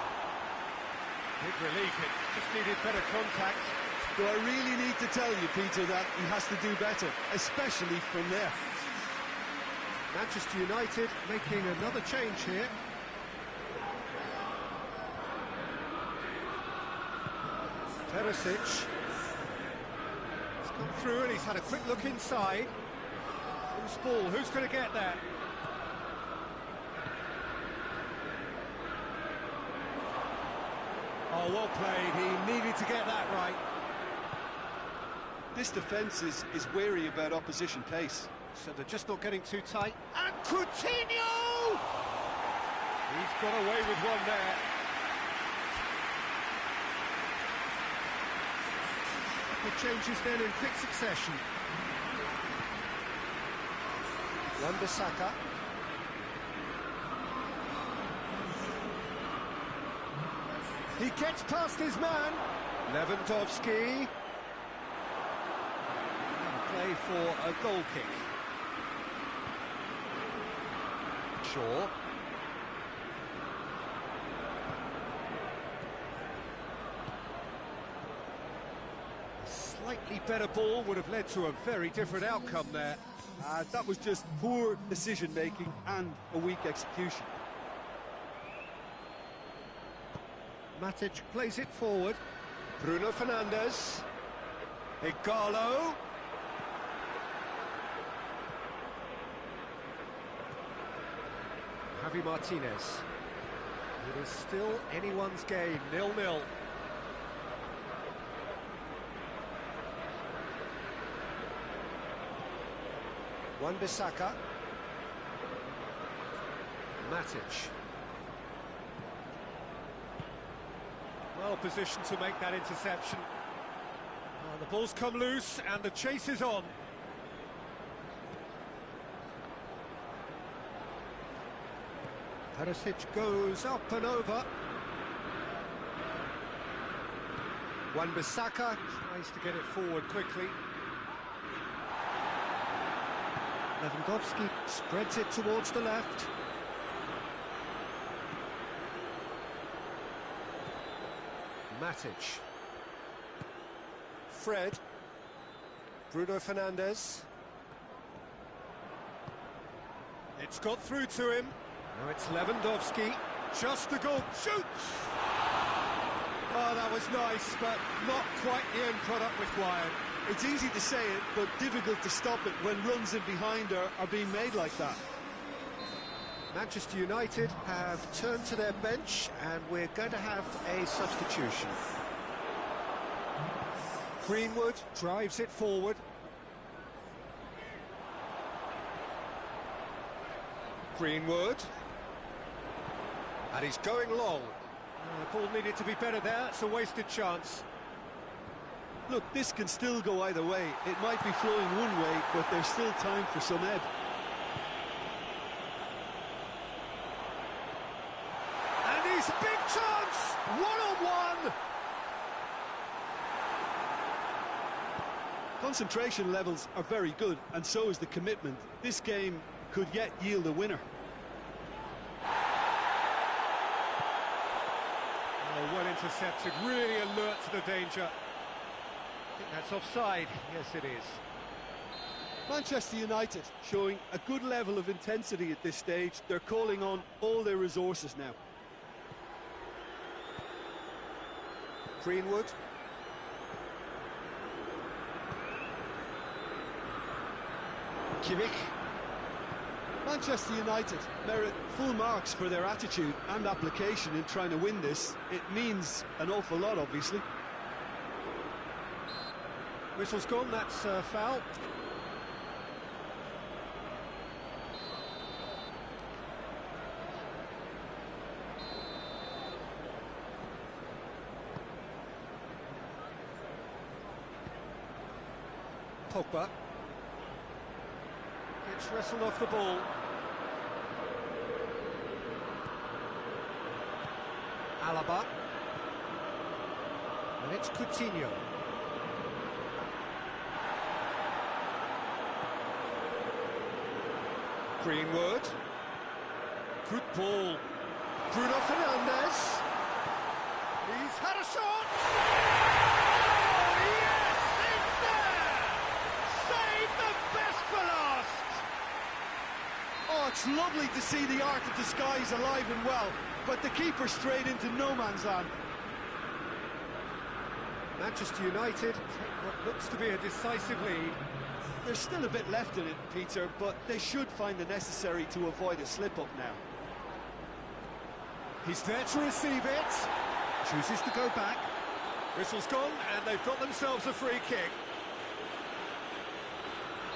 Big relief, it just needed better contact. Do I really need to tell you, Peter, that he has to do better, especially from there? Manchester United making another change here. Perisic. He's come through and he's had a quick look inside. Who's ball? Who's going to get that? Oh, well played. He needed to get that right. This defence is wary about opposition pace. So they're just not getting too tight. And Coutinho! He's got away with one there. The changes then in quick succession. Wan-Bissaka. He gets past his man. Lewandowski. Play for a goal kick. Shaw. A slightly better ball would have led to a very different outcome there. That was just poor decision-making and a weak execution. Matic plays it forward. Bruno Fernandes. Igalo. Javi Martinez. It is still anyone's game, 0-0. Wan-Bissaka. Matic. Well positioned to make that interception. Oh, the ball's come loose and the chase is on. Perisic goes up and over. Wan-Bissaka tries to get it forward quickly. Lewandowski spreads it towards the left. Matic. Fred. Bruno Fernandes. It's got through to him. Now it's Lewandowski. Just the goal. Shoots! Oh, that was nice, but not quite the end product required. It's easy to say it, but difficult to stop it when runs in behind are being made like that. Manchester United have turned to their bench, and we're going to have a substitution. Greenwood drives it forward. Greenwood. And he's going long. The ball needed to be better there. It's a wasted chance. Look, this can still go either way. It might be flowing one way, but there's still time for some ebb. And he's a big chance! One-on-one! Concentration levels are very good, and so is the commitment. This game could yet yield a winner. Oh, well intercepted, really alert to the danger. I think that's offside. Yes, it is. Manchester United showing a good level of intensity at this stage. They're calling on all their resources now. Greenwood. Kimmich. Manchester United merit full marks for their attitude and application in trying to win this. It means an awful lot, obviously. Whistle's gone, that's a foul. Pogba. Gets wrestled off the ball. Alaba. And it's Coutinho. Greenwood. Good ball. Bruno Fernandes. He's had a shot! Oh, yes! It's there! Save the best for last! Oh, it's lovely to see the art of disguise alive and well, but the keeper straight into no man's land. Manchester United take what looks to be a decisive lead. There's still a bit left in it, Peter, but they should find the necessary to avoid a slip-up now. He's there to receive it. Chooses to go back. Whistle's gone, and they've got themselves a free kick.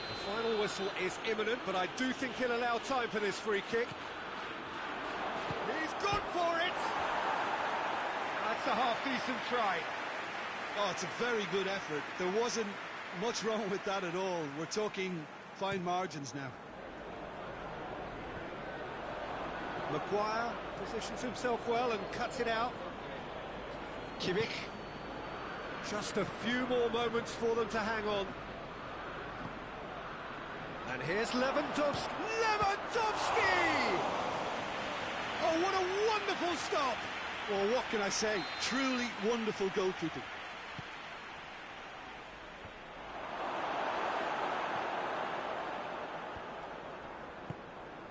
The final whistle is imminent, but I do think he'll allow time for this free kick. He's gone for it! That's a half-decent try. Oh, it's a very good effort. There wasn't much wrong with that at all. We're talking fine margins now. Maguire positions himself well and cuts it out. Kimmich. Just a few more moments for them to hang on. And here's Lewandowski. Lewandowski! Oh, what a wonderful stop! Well, what can I say? Truly wonderful goalkeeping.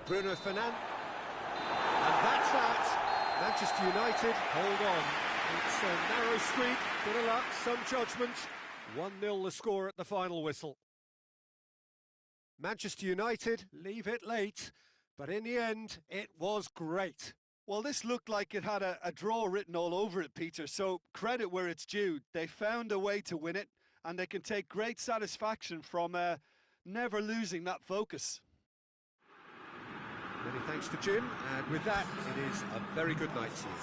Bruno Fernandes. And that's that. Manchester United hold on. It's a narrow squeak, bit of luck, some judgment. 1-0 the score at the final whistle. Manchester United leave it late, but in the end, it was great. Well, this looked like it had a draw written all over it, Peter, so credit where it's due. They found a way to win it, and they can take great satisfaction from never losing that focus. Many thanks to Jim, and with that, it is a very good night to you.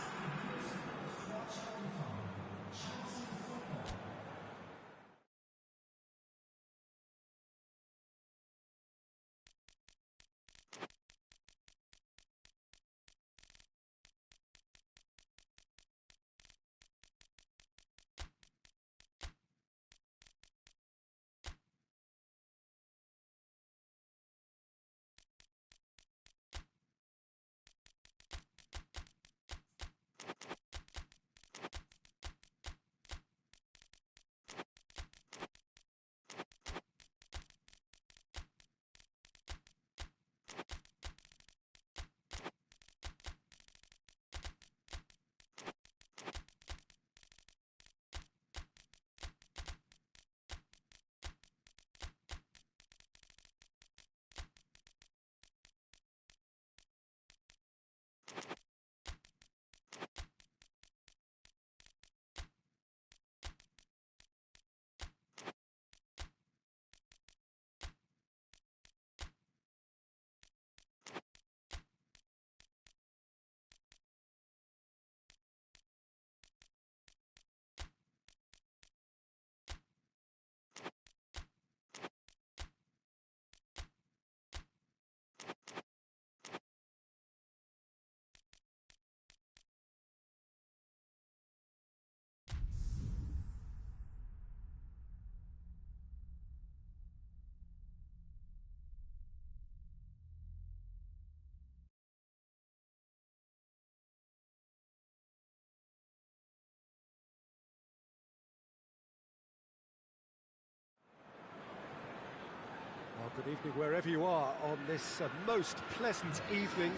Good evening wherever you are on this most pleasant evening.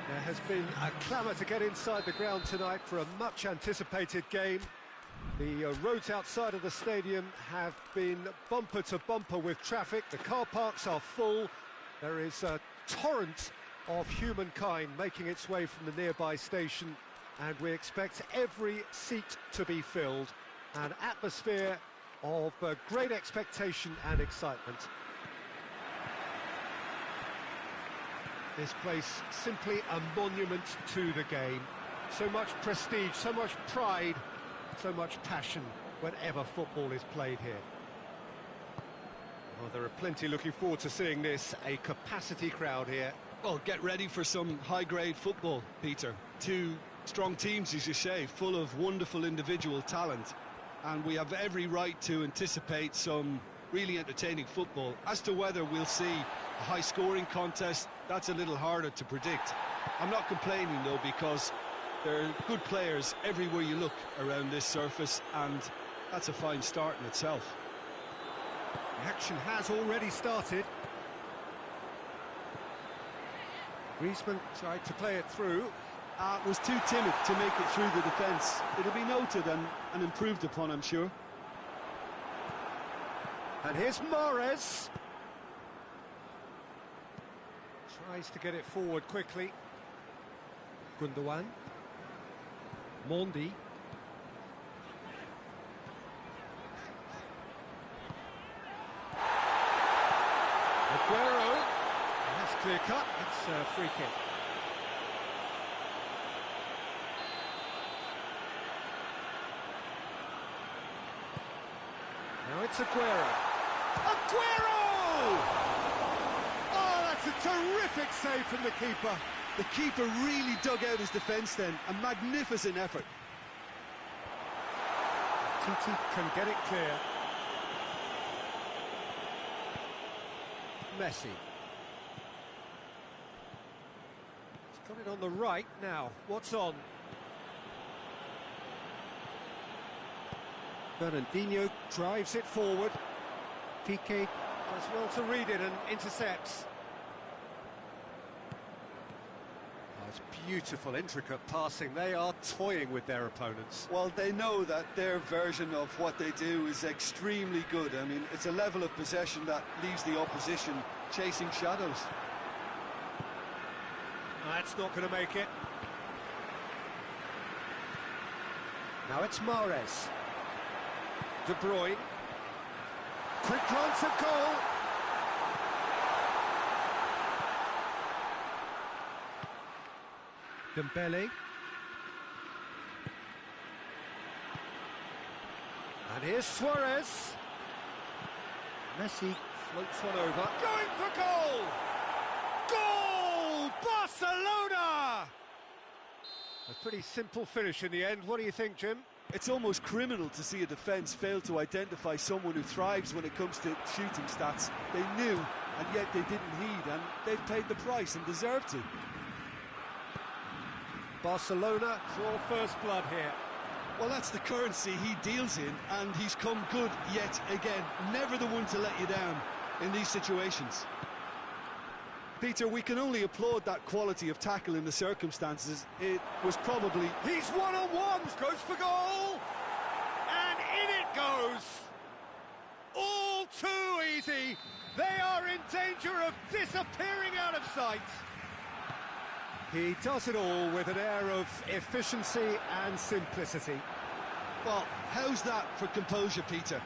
There has been a clamour to get inside the ground tonight for a much-anticipated game. The roads outside of the stadium have been bumper to bumper with traffic. The car parks are full. There is a torrent of humankind making its way from the nearby station, and we expect every seat to be filled. An atmosphere of great expectation and excitement. This place simply a monument to the game. So much prestige, so much pride, so much passion whenever football is played here. Well, there are plenty looking forward to seeing this, a capacity crowd here. Well, get ready for some high-grade football, Peter. Two strong teams, as you say, full of wonderful individual talent. And we have every right to anticipate some really entertaining football. As to whether we'll see a high-scoring contest, that's a little harder to predict. I'm not complaining, though, because there are good players everywhere you look around this surface, and that's a fine start in itself. The action has already started. Griezmann tried to play it through. Was too timid to make it through the defence. It'll be noted and improved upon, I'm sure. And here's Mahrez. Tries to get it forward quickly. Gundogan. Mondi. Aguero. That's clear cut. It's a free kick. Now it's Aguero. Aguero! Oh, that's a terrific save from the keeper. The keeper really dug out his defence then. A magnificent effort. Titi can get it clear. Messi. He's got it on the right now. What's on? Fernandinho drives it forward. Piqué does well to read it and intercepts. Oh, it's beautiful, intricate passing. They are toying with their opponents. Well, they know that their version of what they do is extremely good. I mean, it's a level of possession that leaves the opposition chasing shadows. That's not going to make it. Now it's Mahrez. De Bruyne. Quick glance at goal. Dembele. And here's Suarez. Messi floats one over. Going for goal! Goal! Barcelona! A pretty simple finish in the end. What do you think, Jim? It's almost criminal to see a defence fail to identify someone who thrives when it comes to shooting stats. They knew, and yet they didn't heed, and they've paid the price and deserve to. Barcelona draw first blood here. Well, that's the currency he deals in, and he's come good yet again. Never the one to let you down in these situations. Peter, we can only applaud that quality of tackle in the circumstances. It was probably... He's one-on-one, goes for goal! And in it goes! All too easy! They are in danger of disappearing out of sight! He does it all with an air of efficiency and simplicity. Well, how's that for composure, Peter?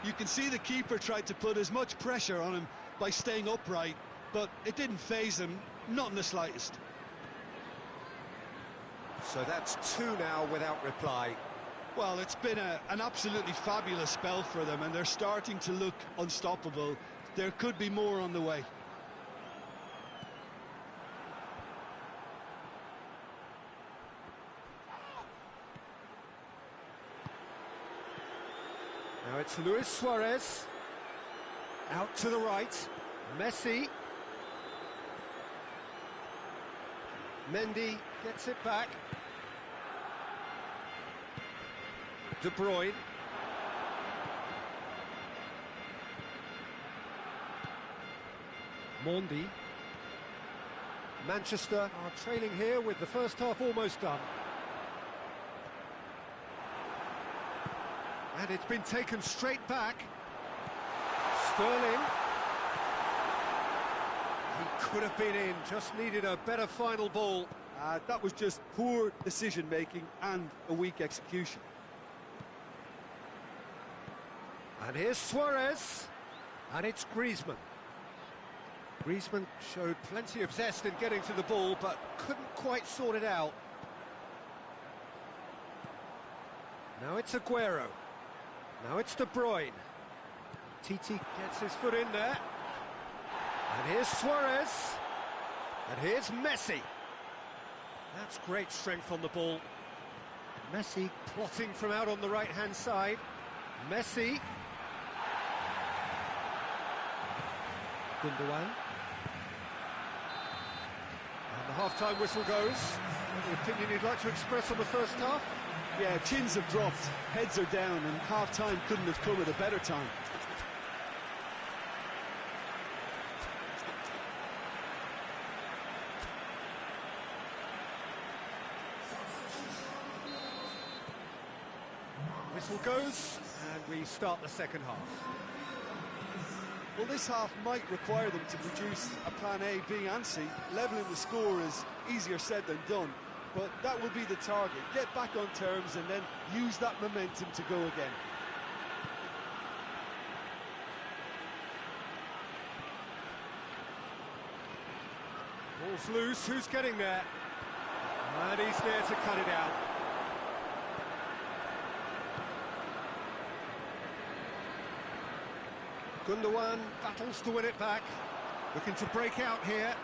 You can see the keeper tried to put as much pressure on him by staying upright, but it didn't faze him, not in the slightest. So that's two now without reply. Well, it's been an absolutely fabulous spell for them, and they're starting to look unstoppable. There could be more on the way. Now it's Luis Suarez. Out to the right. Messi. Mendy gets it back. De Bruyne. Mondi. Manchester are trailing here with the first half almost done. And it's been taken straight back. Sterling. He could have been in, just needed a better final ball. That was just poor decision-making and a weak execution. And here's Suarez. And it's Griezmann. Griezmann showed plenty of zest in getting to the ball, but couldn't quite sort it out. Now it's Aguero. Now it's De Bruyne. Titi gets his foot in there. And here's Suarez. And here's Messi. That's great strength on the ball. Messi plotting from out on the right-hand side. Messi. Gundogan. And the half-time whistle goes. Any opinion you'd like to express on the first half? Yeah, chins have dropped, heads are down, and half-time couldn't have come at a better time. Whistle goes, and we start the second half. Well, this half might require them to produce a plan A, B and C. Levelling the score is easier said than done, but that will be the target. Get back on terms and then use that momentum to go again. Ball's loose, who's getting there? And he's there to cut it out. Gundogan battles to win it back. Looking to break out here.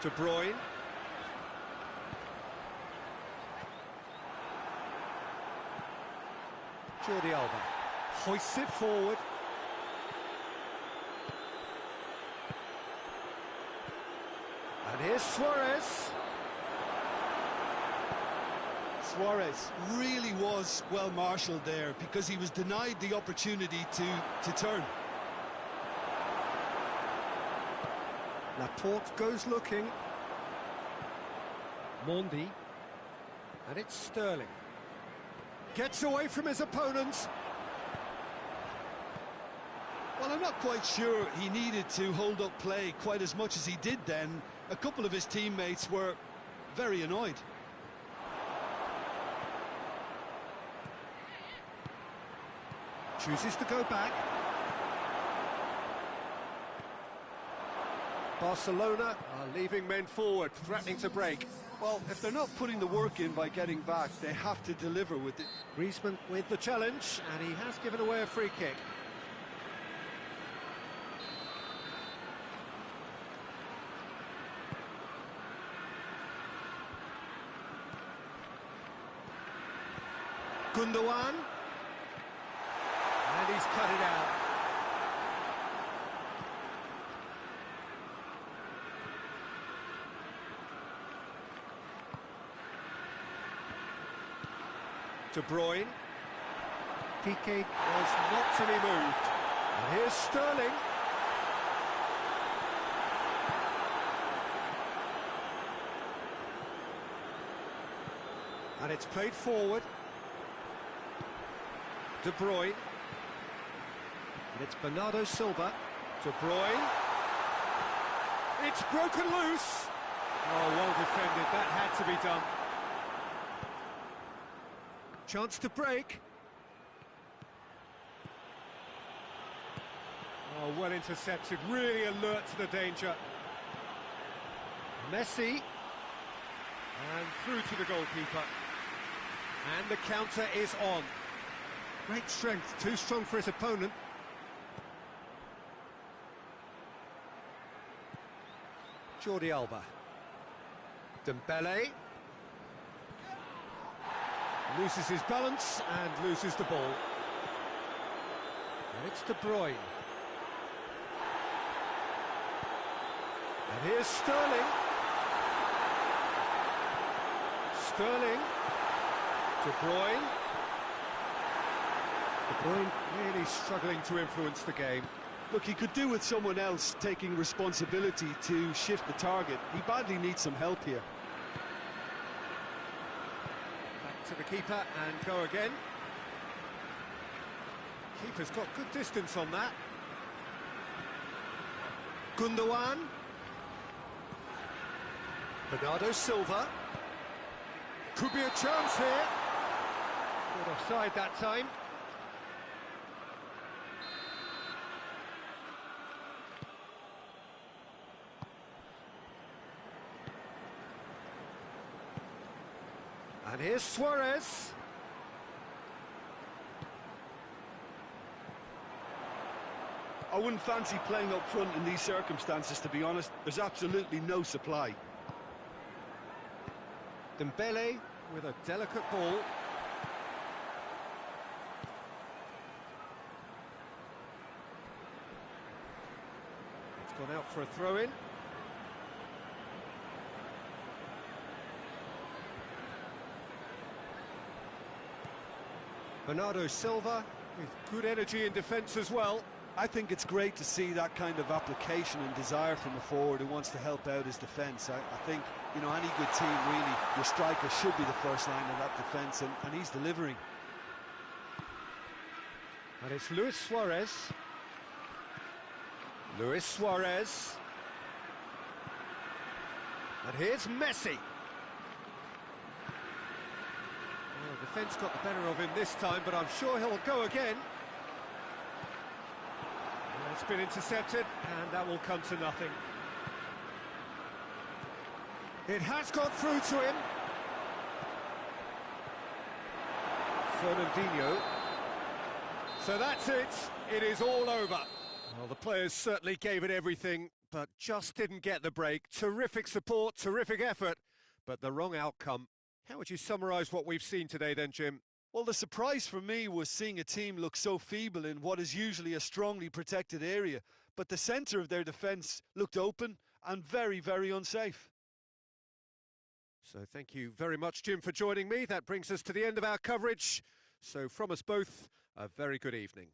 De Bruyne. Jordi Alba hoists it forward. And here's Suarez. Suarez really was well marshalled there because he was denied the opportunity to turn. Laporte goes looking. Mondi. And it's Sterling. Gets away from his opponents. Well, I'm not quite sure he needed to hold up play quite as much as he did then. A couple of his teammates were very annoyed. Chooses to go back. Barcelona are leaving men forward, threatening to break. Well, if they're not putting the work in by getting back, they have to deliver with it. Griezmann with the challenge, and he has given away a free kick. Gundogan. And he's cut it out. De Bruyne. Piqué was not to be moved. And here's Sterling. And it's played forward. De Bruyne. And it's Bernardo Silva. De Bruyne. It's broken loose. Oh, well defended. That had to be done. Chance to break. Oh, well intercepted. Really alert to the danger. Messi. And through to the goalkeeper. And the counter is on. Great strength, too strong for his opponent. Jordi Alba. Dembele. Loses his balance and loses the ball. And it's De Bruyne. And here's Sterling. Sterling. De Bruyne. De Bruyne really struggling to influence the game. Look, he could do with someone else taking responsibility to shift the target. He badly needs some help here. Back to the keeper and go again. Keeper's got good distance on that. Gundogan. Bernardo Silva. Could be a chance here. Good offside that time. And here's Suarez. I wouldn't fancy playing up front in these circumstances, to be honest. There's absolutely no supply. Dembele with a delicate ball. It's gone out for a throw-in. Bernardo Silva with good energy in defence as well. I think it's great to see that kind of application and desire from a forward who wants to help out his defence. I think, you know, any good team, really, your striker should be the first line of that defence, and he's delivering. And it's Luis Suarez. Luis Suarez. And here's Messi. Well, the defence got the better of him this time, but I'm sure he'll go again. It's been intercepted, and that will come to nothing. It has got through to him. Fernandinho. So that's it. It is all over. Well, the players certainly gave it everything, but just didn't get the break. Terrific support, terrific effort, but the wrong outcome. How would you summarise what we've seen today then, Jim? Well, the surprise for me was seeing a team look so feeble in what is usually a strongly protected area, but the centre of their defence looked open and very, very unsafe. So thank you very much, Jim, for joining me. That brings us to the end of our coverage. So from us both, a very good evening.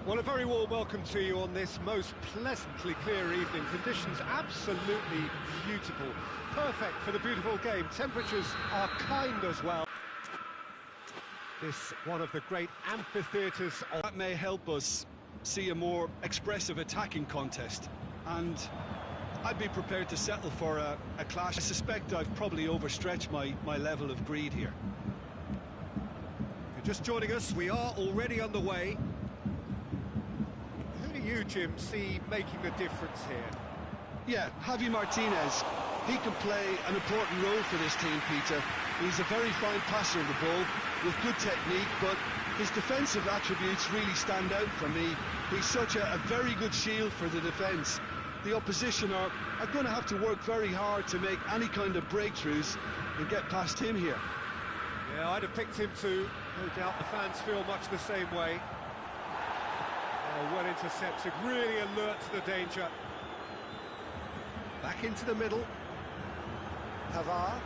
Well, a very warm welcome to you on this most pleasantly clear evening. Conditions absolutely beautiful. Perfect for the beautiful game. Temperatures are kind as well. This one of the great amphitheatres. That may help us see a more expressive attacking contest. And I'd be prepared to settle for a clash. I suspect I've probably overstretched my level of greed here. If you're just joining us, we are already underway. Who do you, Jim, see making the difference here? Yeah, Javi Martinez. He can play an important role for this team, Peter. He's a very fine passer of the ball with good technique, but his defensive attributes really stand out for me. He's such a very good shield for the defence. The opposition are going to have to work very hard to make any kind of breakthroughs and get past him here. Yeah, I'd have picked him too. No doubt the fans feel much the same way. Oh, well intercepted, really alert to the danger. Back into the middle. Pavard.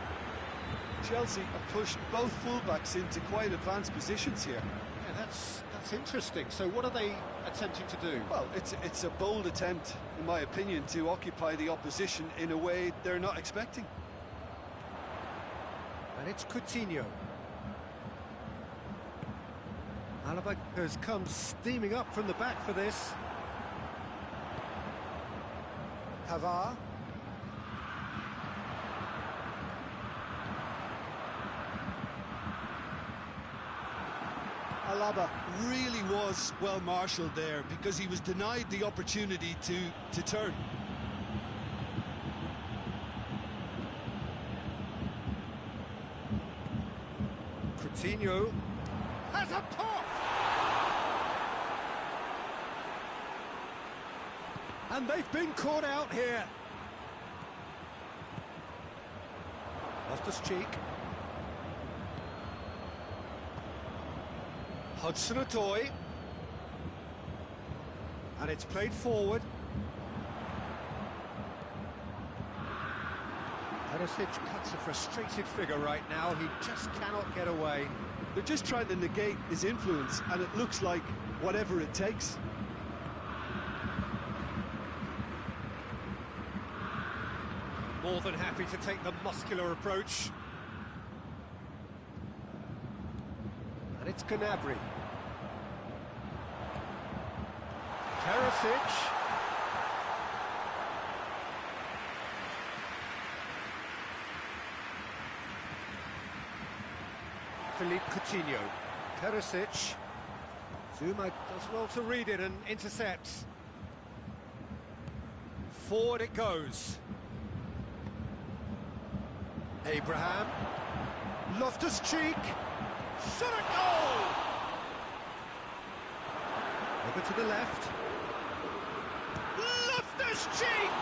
Chelsea have pushed both fullbacks into quite advanced positions here. Yeah, that's interesting. So what are they attempting to do? Well, it's a bold attempt, in my opinion, to occupy the opposition in a way they're not expecting. And it's Coutinho. Alaba has come steaming up from the back for this. Pavard. Alaba really was well marshalled there because he was denied the opportunity to turn. Coutinho has a pop! And they've been caught out here. Loftus-Cheek. Hudson-Odoi. And it's played forward. Perisic cuts a frustrated figure right now. He just cannot get away. They're just trying to negate his influence, and it looks like whatever it takes. More than happy to take the muscular approach. And it's Gnabry. Perisic. Philippe Coutinho. Perisic. Zuma does well to read it and intercepts. Forward it goes. Abraham. Loftus-Cheek. Shot a goal! Over to the left. Loftus-Cheek!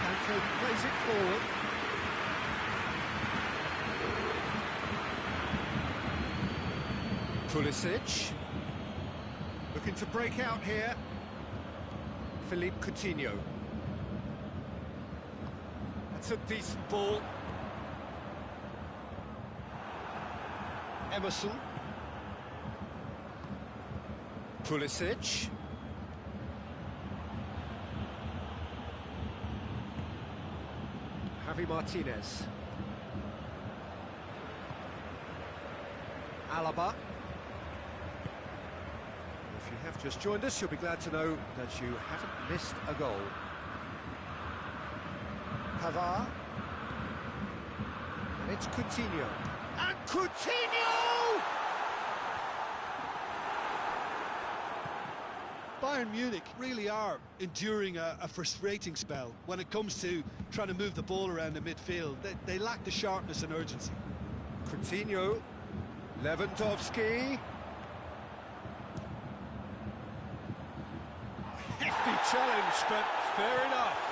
Kante plays it forward. Pulisic. Looking to break out here. Philippe Coutinho. That's a decent ball. Emerson. Pulisic. Javi Martinez. Alaba. If you have just joined us, you'll be glad to know that you haven't missed a goal. Pavard. And it's Coutinho. And Coutinho! Bayern Munich really are enduring a frustrating spell when it comes to trying to move the ball around the midfield. They lack the sharpness and urgency. Coutinho. Lewandowski. Hefty challenge, but fair enough.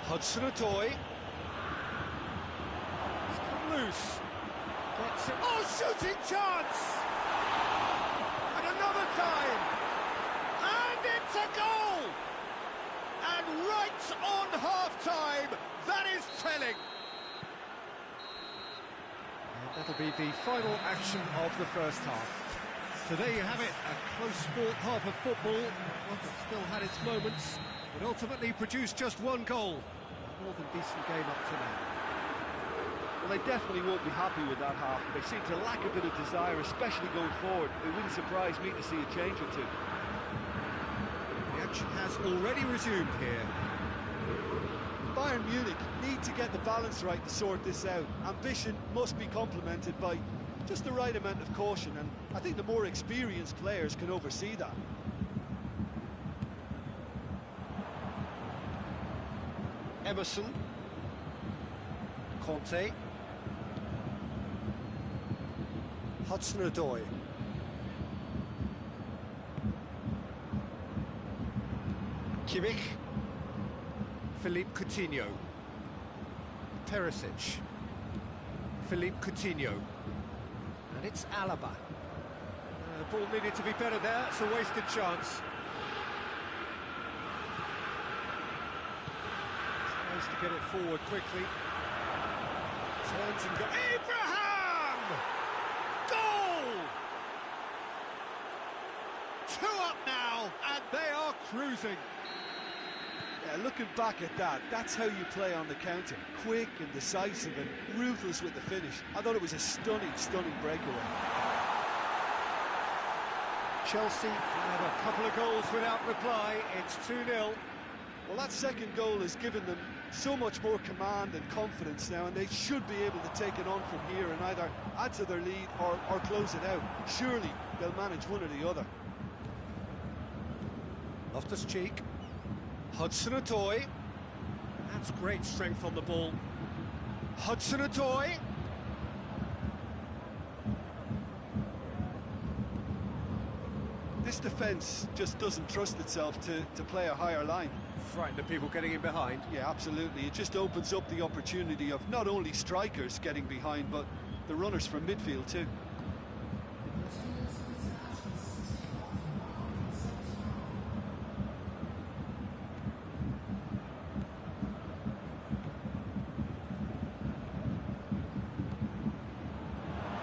Hudson-Odoi. He's come loose. Gets it. Oh, shooting chance! And another time! And it's a goal! And right on half-time, that is telling! And that'll be the final action of the first half. So there you have it, a close-fought half of football. One that still had its moments, but ultimately produced just one goal. A more than decent game up to now. Well, they definitely won't be happy with that half. They seem to lack a bit of desire, especially going forward. It wouldn't surprise me to see a change or two. The action has already resumed here. Bayern Munich need to get the balance right to sort this out. Ambition must be complemented by just the right amount of caution, and I think the more experienced players can oversee that. Emerson. Conte. Hudson-Odoi. Kimmich. Philippe Coutinho. Perisic. Philippe Coutinho. And it's Alaba. The ball needed to be better there, it's a wasted chance. Tries to get it forward quickly. Turns and goes. Abraham! Goal! 2 up now, and they are cruising. Yeah, looking back at that, that's how you play on the counter. Quick and decisive and ruthless with the finish. I thought it was a stunning, stunning breakaway. Chelsea have a couple of goals without reply. It's 2-0. Well, that second goal has given them so much more command and confidence now, and they should be able to take it on from here and either add to their lead or close it out. Surely they'll manage one or the other. Loftus-Cheek. Hudson-Odoi. That's great strength on the ball. Hudson-Odoi. This defence just doesn't trust itself to play a higher line. Frightened of people getting in behind. Yeah, absolutely. It just opens up the opportunity of not only strikers getting behind, but the runners from midfield too.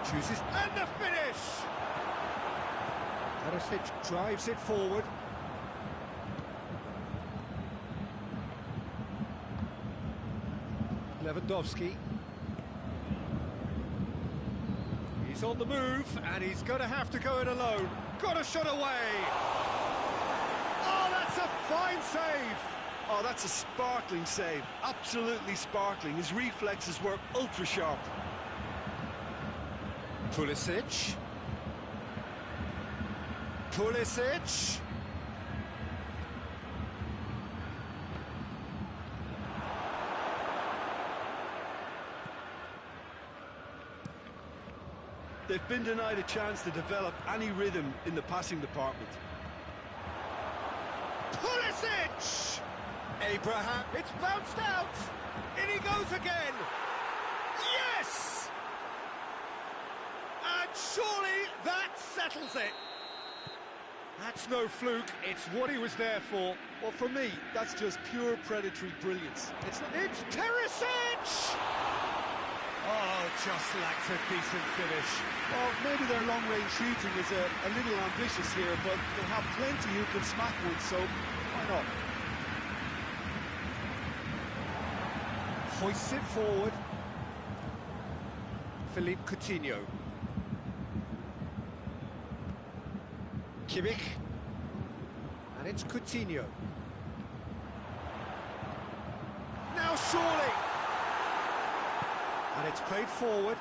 Chooses, and the finish! Perisic drives it forward. Lewandowski. He's on the move, and he's going to have to go it alone. Got a shot away! Oh, that's a fine save! Oh, that's a sparkling save. Absolutely sparkling. His reflexes were ultra-sharp. Pulisic. Pulisic. They've been denied a chance to develop any rhythm in the passing department. Pulisic! Abraham, it's bounced out! In he goes again! Yes! And surely that settles it! That's no fluke, it's what he was there for. Well, for me, that's just pure predatory brilliance. It's Perisic! Oh, just lacked a decent finish. Well, maybe their long-range shooting is a little ambitious here, but they have plenty who can smack one, so why not? Hoists it forward. Philippe Coutinho. Kimmich. And it's Coutinho. Now surely! And it's played forward.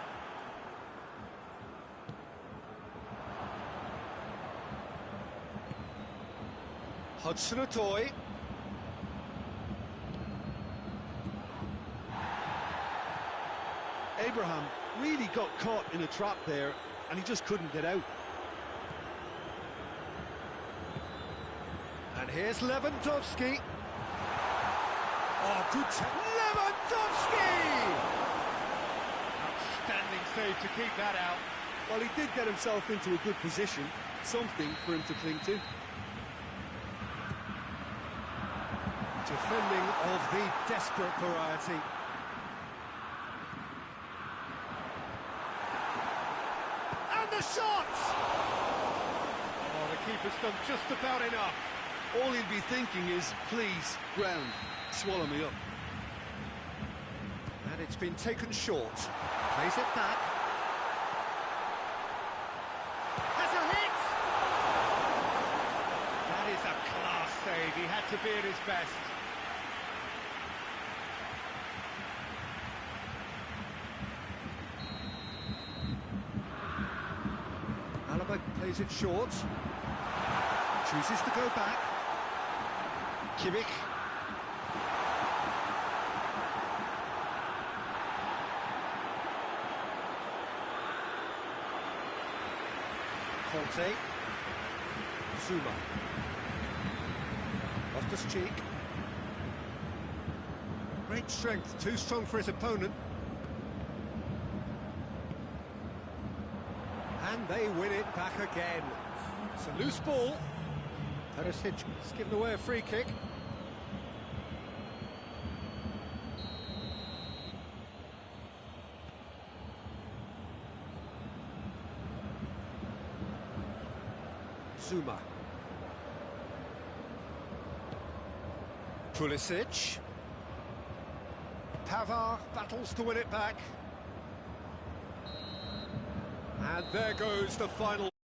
Hudson-Odoi. Abraham really got caught in a trap there, and he just couldn't get out. And here's Lewandowski. Oh, good Lewandowski! Outstanding save to keep that out. Well, he did get himself into a good position, something for him to cling to. Defending of the desperate variety. And the shot! Oh, the keeper's done just about enough. All he'll be thinking is, please, ground, swallow me up. And it's been taken short. Plays it back. Has a hit! That is a class save. He had to be at his best. Alaba plays it short. Chooses to go back. Kimmich. Conte. Zuma. Loftus-Cheek. Great strength, too strong for his opponent. And they win it back again. It's a loose ball. Perisic has given away a free kick. Zuma. Pulisic. Pavard battles to win it back. And there goes the final.